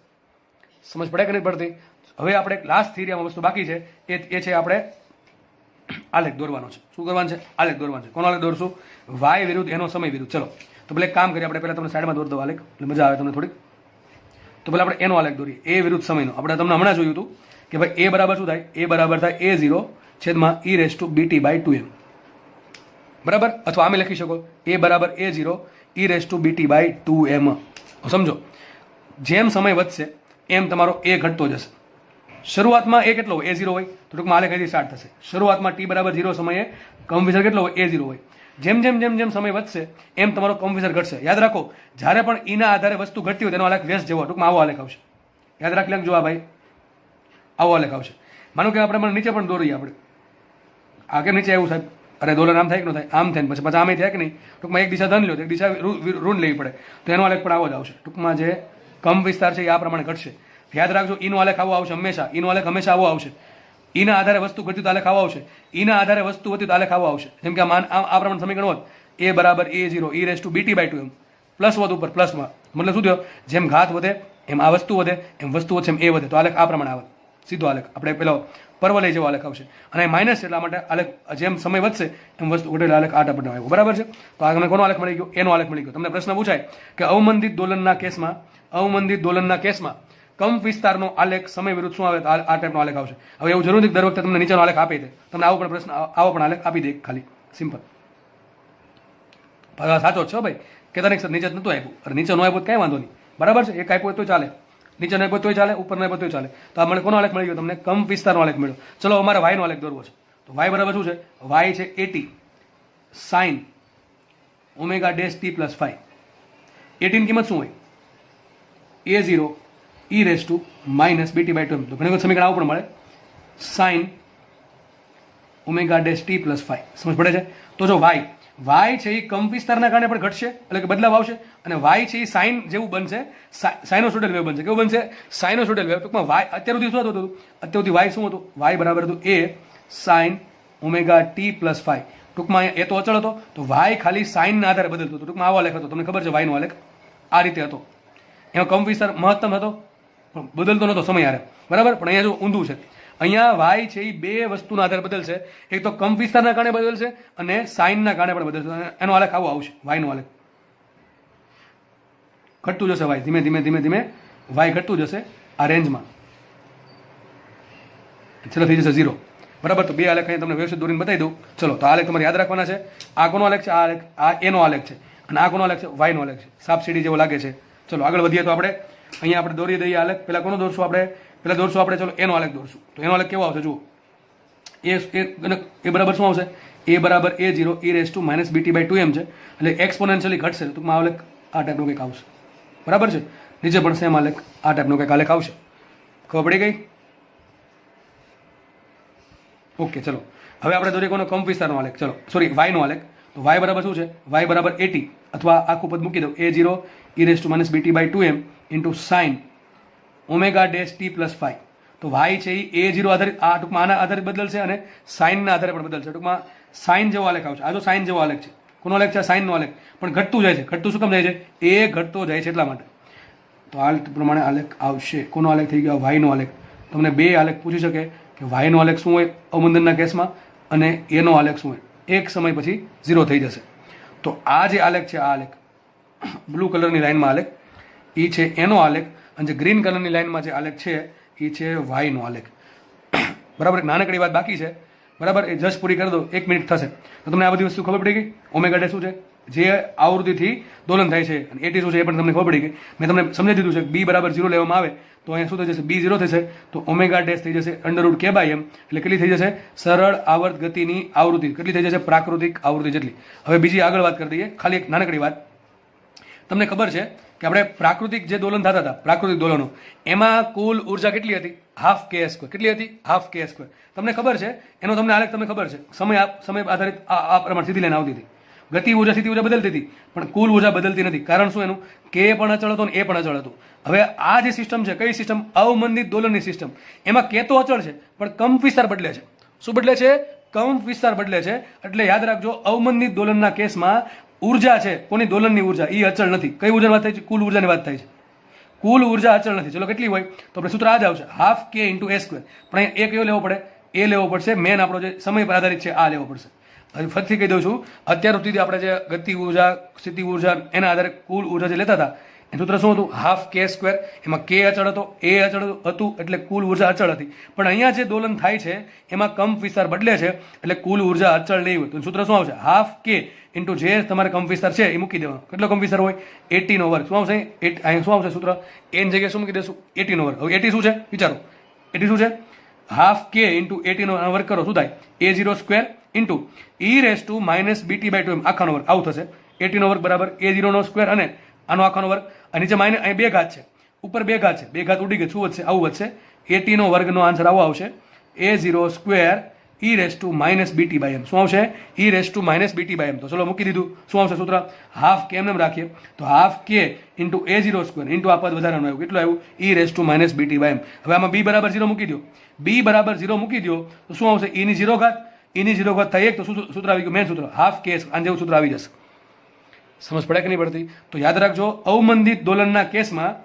સમજ પડે કે નહીં પડતી? હવે આપણે લાસ્ટ થિયરીમાં વસ્તુ બાકી છે એ છે આપણે આલેખ દોરવાનો છે. શું કરવાનું છે? આલેખ દોરવાનો છે. કોનો આલેખ દોરશું? વાય વિરુદ્ધ એનો સમય વિરુદ્ધ. ચલો તો પેલા એક કામ કરીએ, આપણે પહેલા તમને સાઈડમાં દોર દો આલેખ, એટલે મજા આવે તમને થોડીક. તો પેલા આપણે એનો આલેખ દોરીએ, એ વિરુદ્ધ સમયનો. આપણે તમને હમણાં જોયું હતું કે ભાઈ એ બરાબર શું થાય? એ બરાબર થાય એ 0 છેદમાં ઈ raise to BT by 2m. બરાબર? અથવા આમે લખી શકો એ બરાબર એ 0 ઈ raise to BT by 2m. સમજો, જેમ સમય વધશે એમ તમારો એ ઘટતો જશે. શરૂઆતમાં એ કેટલો હોય? A0 હોય તો ટૂંકમાં આલેખ અહીંથી સ્ટાર્ટ થશે. શરૂઆતમાં t બરાબર 0 સમયે કમ્પવિસર કેટલો હોય? A0 હોય. જેમ જેમ જેમ જેમ સમય વધશે એમ તમારો કમ્પવિસર ઘટશે. યાદ રાખો, જ્યારે પણ ઈના આધારે વસ્તુ ઘટતી હોય તેનો આલેખ વ્યસ્ત જેવો, ટૂંકમાં આવો આલેખ આવશે. યાદ રાખી લેજો આ ભાઈ, આવો આલેખ આવશે. માનો કે આપણે નીચે પણ દોરીએ, આપણે આ કેમ નીચે આવ્યું સાહેબ? અરે દોલન આમ થાય કે ન થાય? આમ થાય, પછી આમે થાય કે નહીં? ટૂંકમાં એક દિશા ધન લો, એક દિશા ઋણ લેવી પડે, તો એનો આલેખ પણ આવો જ આવશે. ટૂંકમાં જે કંપ વિસ્તાર છે એ આ પ્રમાણે ઘટશે. યાદ રાખજો, ઈનો આલેખ આવો આવશે હંમેશા. ઈનો આલેખ હંમેશા આવો આવશે. ઈના આધારે વસ્તુ ઘટ્યું તો આલેખ આવો આવશે. ઈના આધારે વસ્તુ વધ્યું તો આલેખ આવો આવશે. જેમ કે આ પ્રમાણે સમીકરણ હોત, a બરાબર a0 e⁻bt/2 એમ પ્લસ વધ ઉપર પ્લસમાં, મતલબ શું થયો? જેમ ઘાત વધે એમ આ વસ્તુ વધે, એમ વસ્તુ વધશે એમ એ વધે, તો આલેખ આ પ્રમાણે આવે. સીધો આલેખ આપણે પેલો પરવલય જેવો આલેખ આવશે. અને માઇનસ એટલા માટે આલેખ જેમ સમય વધશે એમ વસ્તુ ઘટેલો આલેખ આ ટાઈપનો આવ્યો. બરાબર છે? તો આ તમને કોનો આલેખ મળી ગયો? એનો આલેખ મળી ગયો. તમને પ્રશ્ન પૂછાય કે અવમંદિત દોલનના કેસમાં કંપ વિસ્તારનો આલેખ સમય વિરુદ્ધ શું આવે? આ ટાઈપનો આલેખ આવશે. હવે એવું જરૂર નથી દર વખતે તમને નીચેનો આલેખ આપી દે. તમને આવો પણ પ્રશ્ન, આવો પણ આલેખ આપી દે ખાલી સિમ્પલ. સાચો છો ભાઈ, કે તને નીચે જ નતું આપ્યું? અરે નીચે નો આપ્યું કઈ વાંધો નહીં, બરાબર છે? એક આપ્યું તો ચાલે, નીચે નો આપ્યું તોય ચાલે, ઉપર નો આપ્યું તોય ચાલે. તો આ મને કોનો આલેખ મળી ગયો? તમને કંપ વિસ્તારનો આલેખ મળ્યો. ચલો અમારે y નો આલેખ દોરવો છે. તો y બરાબર શું છે? y છે at sin omega dash t plus 5. at ની કિંમત શું હોય? a0 e⁻bt/2. તો ઘણી વખત સમીકરણ આવું પણ મળે, sin omega dash t plus 5. સમજ પડે છે? તો જો y છે એ કંપ વિસ્તારના કારણે પણ ઘટશે, એટલે કે બદલાવ આવશે, અને y છે એ સાઇન જેવું બનશે, સાઇનોસોઇડલ વેવ બનશે. કેવું બનશે? Sinusoidal wave. ટૂંકમાં y અત્યાર સુધી શું હતું? અત્યાર સુધી y શું હતું? y બરાબર હતું a sin omega t plus 5. ટૂંકમાં એ તો અચળ હતો, તો y ખાલી સાઇનના આધારે બદલતો હતો. ટૂંકમાં આવો આલેખ હતો. તમને ખબર છે y નો આલેખ આ રીતે હતો. એમાં કંપ વિસ્તાર મહત્તમ હતો, પણ બદલતો નહોતો સમય હારે, બરાબર? પણ અહીંયા જો ઊંધું છે. અહીંયા y છે એ બે વસ્તુના આધારે બદલશે. એક તો કંપ વિસ્તારના કારણે બદલશે અને સાઇનના કારણે પણ બદલશે. એનો આલેખ આવો આવશે, y નો આલેખ. ઘટતું જશે y, ધીમે ધીમે ધીમે ધીમે y ઘટતું જશે આ રેન્જમાં, છેલ્લે થઈ જશે 0. બરાબર? તો બે આલેખ અહીંયા તમને વ્યવસ્થિત દોરીને બતાવી દઉં. ચલો, તો આલેખ તમારે યાદ રાખવાના છે. આ કોનો આલેખ છે? આ એનો આલેખ છે, અને આ કોનો આલેખ છે? y નો આલેખ છે. સાપ સીડી જેવો લાગે છે. ચલો આગળ વધીએ. તો આપણે અહીંયા આપણે દોરી દઈએ આલેખ. પહેલા કોનો દોરશું આપણે? પહેલા દોરશું આપણે, ચલો એનો આલેખ દોરશું. તો એનો આલેખ કેવો આવશે? જુઓ, એ બરાબર શું આવશે? a બરાબર a0 e⁻bt/2 એમ છે, એટલે એક્સપોનેન્શિયલી ઘટશે. ટૂંકમાં આલેખ આ ટાઈપનો કંઈક આવશે. બરાબર છે? નીચે પણ સેમ આલેખ આ ટાઈપનો કંઈક આલેખ આવશે. ખબર પડી ગઈ? ઓકે, ચલો હવે આપણે દોરીએ કોનો? કંપ વિસ્તારનો આલેખ. ચલો સોરી, y નો આલેખ. તો y બરાબર શું છે? y બરાબર at, અથવા આખું પદ મૂકી દઉં, a0 e⁻bt/2 M into sine omega dash t plus 5. તો y છે એ a0 આધારિત, આ ટૂંકમાં આના આધારિત બદલશે અને સાઇનના આધારે પણ બદલશે. ટૂંકમાં સાઇન જેવો આલેખ આવશે. આ જો સાઇન જેવો આલેખ છે. કોનો આલેખ છે? સાઇનનો આલેખ. પણ ઘટતું જાય છે. ઘટતું શું કામ જાય છે? એ ઘટતો જાય છે એટલા માટે. તો આ પ્રમાણે આલેખ આવશે. કોનો આલેખ થઈ ગયો? y નો આલેખ. તમને બે આલેખ પૂછી શકે કે y નો આલેખ શું હોય અવમંદનના કેસમાં, અને એનો આલેખ શું હોય. એક સમય પછી 0 થઈ જશે. તો આ જે આલેખ છે, આ આલેખ બ્લુ કલરની લાઇનમાં આલેખ એ છે એનો આલેખ, અને જે ગ્રીન કલરની લાઇનમાં જે આલેખ છે એ છે y નો આલેખ. બરાબર? એક નાનકડી વાત બાકી છે, બરાબર? એ જસ્ટ પૂરી કરી દો, 1 મિનિટ થશે તો તમને આ બધી વસ્તુ ખબર પડી ગઈ. ઓમેગા ડે શું છે? જે આવૃત્તિથી દોલન થાય છે, અને એટી શું છે એ પણ તમને ખબર પડી ગઈ. મેં તમને સમજાવી દીધું છે કે b બરાબર 0 લેવામાં આવે તો અહીંયા શું થઈ જશે? b 0 થશે, તો ઓમેગા ડેશ થઈ જશે √k/m. એટલે કેટલી થઈ જશે? સરળ આવર્ત ગતિની આવૃત્તિ કેટલી થઈ જશે? પ્રાકૃતિક આવૃત્તિ જેટલી. હવે બીજી આગળ વાત કરી દઈએ, ખાલી એક નાનકડી વાત. તમને ખબર છે કે આપણે પ્રાકૃતિક જે દોલન થતા હતા, પ્રાકૃતિક દોલનો, એમાં કુલ ઉર્જા કેટલી હતી? Half k². કેટલી હતી? Half k². તમને ખબર છે એનો તમને આલેખ તમને ખબર છે, સમય આધારિત આ પ્રમાણે સીધી લાઈન આવતી હતી. ગતિ ઉર્જા સ્થિતિ ઉર્જા બદલતી હતી, પણ કુલ ઉર્જા બદલતી નથી. કારણ શું એનું? કે પણ અચળ હતો ને એ પણ અચળ હતું. હવે આ જે સિસ્ટમ છે, કઈ સિસ્ટમ? અવમંદિત દોલનની સિસ્ટમ. એમાં કે તો અચળ છે, પણ કંપ વિસ્તાર બદલે છે. શું બદલે છે? કંપ વિસ્તાર બદલે છે. એટલે યાદ રાખજો, અવમંદિત દોલનના કેસમાં ઉર્જા છે, કોની? દોલનની ઉર્જા, એ અચળ નથી. કઈ ઉર્જાની વાત થાય છે? કુલ ઉર્જાની વાત થાય છે. કુલ ઉર્જા અચળ નથી. ચલો કેટલી હોય? તો આપણે સૂત્ર આ જ આવશે, હાફ k ઇન્ટુ a². પણ અહીંયા એ કયો લેવો પડે? એ લેવો પડશે. મેન આપણો જે સમય પર આધારિત છે આ લેવો પડશે. હવે ફરીથી કહી દઉં છું, અત્યાર સુધી આપણે જે ગતિ ઉર્જા, સ્થિતિ ઉર્જા, એના આધારે કુલ ઉર્જા જે લેતા હતા સૂત્ર શું હતું? હાફ કે સ્ક્વેર. એમાં કે અચળ હતો, એ અચળ હતું, એટલે કુલ ઉર્જા અચળ હતી. પણ અહીંયા જે દોલન થાય છે એમાં કંપ વિસ્તાર બદલે છે, એટલે કુલ ઉર્જા અચળ નહીં હોય. તો સૂત્ર શું આવશે? હાફ કે ઇન્ટુ જે તમારે કંપ વિસ્તાર છે એ મૂકી દેવાનો. કેટલો કંપ વિસ્તાર હોય? 80 નો વર્ગ. શું આવશે? અહીંયા શું આવશે સૂત્ર? એન જગ્યાએ શું મૂકી દેશું? 80 નો વર્ગ. હવે 80 શું છે વિચારો? 80 શું છે? હાફ કે ઇન્ટુ 80 નો વર્ગ કરો, શું થાય? A0 સ્ક્વેર ઇન્ટુ e−bt/2 એમ આખાનો વર્ગ. આવું થશે. 80 નો વર્ગ બરાબર A0 નો સ્ક્વેર અને આનો આખાનો વર્ગ. અને નીચે માઇનસ, અહીં 2 ઘાત છે, ઉપર 2 ઘાત છે, 2 ઘાત ઉડી ગઈ. શું વધશે? આવું વધશે. 80 નો વર્ગનો આન્સર આવો આવશે, A0 સ્ક્વેર e−bt/m. શું આવશે? e−bt/m. તો ચલો મૂકી દીધું. શું આવશે સૂત્ર? હાફ કે એમને રાખીએ તો half k into A0 square into આ પદ વધારાનું આવ્યું. કેટલું આવ્યું? e−bt/m. હવે આમાં b બરાબર 0 મૂકી દો. b બરાબર 0 મૂકી દો તો શું આવશે? e ની 0 ઘાત. e ની 0 ઘાત થાય 1 તો શું સૂત્ર આવી ગયું? મેન સૂત્ર હાફ કે. આને જેવું સૂત્ર આવી જશે. સમજ પડે કે નહીં પડતી? તો યાદ રાખજો, અવમંદિત દોલનના કેસમાં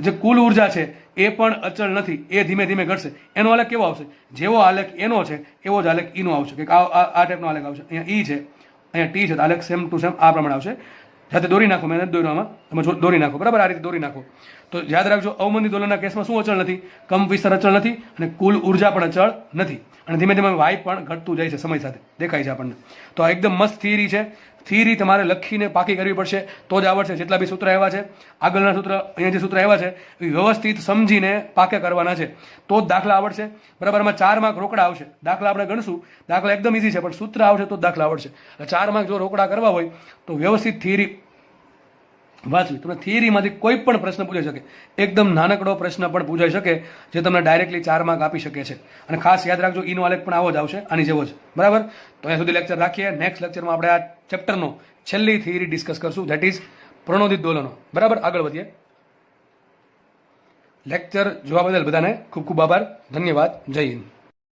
જે કુલ ઉર્જા છે એ પણ અચળ નથી, એ ધીમે ધીમે ઘટશે. એનો આલેખ કેવો આવશે? જેવો આલેખ એનો છે એવો જ આલેખ ઈનો આવશે. કે આ ટાઈપનો આલેખ આવશે. અહીંયા ઈ છે, અહીંયા ટી છે, તો આલેખ સેમ ટુ સેમ આ પ્રમાણે આવશે. જાતે દોરી નાખો, મેં નથી દોર્યો, આમાં તમે દોરી નાખો, બરાબર? આ રીતે દોરી નાખો. તો યાદ રાખજો, અવમંદિત દોલનના કેસમાં શું અચળ નથી? કંપ વિસ્તાર અચળ નથી અને કુલ ઉર્જા પણ અચળ નથી. અને ધીમે ધીમે વાય પણ ઘટતું જાય છે સમય સાથે, દેખાય છે આપણને. તો આ એકદમ મસ્ત થિયરી છે. થિયરી તમારે લખીને પાકી કરવી પડશે તો જ આવડશે. જેટલા બી સૂત્ર આવ્યા છે, આગળના સૂત્ર, અહીંયા જે સૂત્ર આવ્યા છે એ વ્યવસ્થિત સમજીને પાકે કરવાના છે તો જ દાખલા આવડશે, બરાબર? એમાં 4 માર્ક રોકડા આવશે. દાખલા આપણે ગણશું, દાખલા એકદમ ઇઝી છે, પણ સૂત્ર આવશે તો જ દાખલા આવડશે. એટલે 4 માર્ક જો રોકડા કરવા હોય તો વ્યવસ્થિત થિયરી વાંચવી. તમને થિયરીમાંથી કોઈ પણ પ્રશ્ન પૂછાઈ શકે, એકદમ નાનકડો પ્રશ્ન પણ પૂછાઈ શકે જે તમને ડાયરેક્ટલી 4 માર્ક આપી શકે છે. અને ખાસ યાદ રાખજો, ઈનો આલેખ પણ આવો જ આવશે, આની જેવો જ, બરાબર? તો અહીંયા સુધી લેક્ચર રાખીએ. નેક્સ્ટ લેક્ચરમાં આપણે આ ચેપ્ટરનો છેલ્લી થિયરી ડિસ્કસ કરશું, ધેટ ઇઝ પ્રણોદિત દોલનો. બરાબર, આગળ વધીએ. લેક્ચર જોવા બદલ બધાને ખૂબ ખૂબ આભાર, ધન્યવાદ, જય હિન્દ.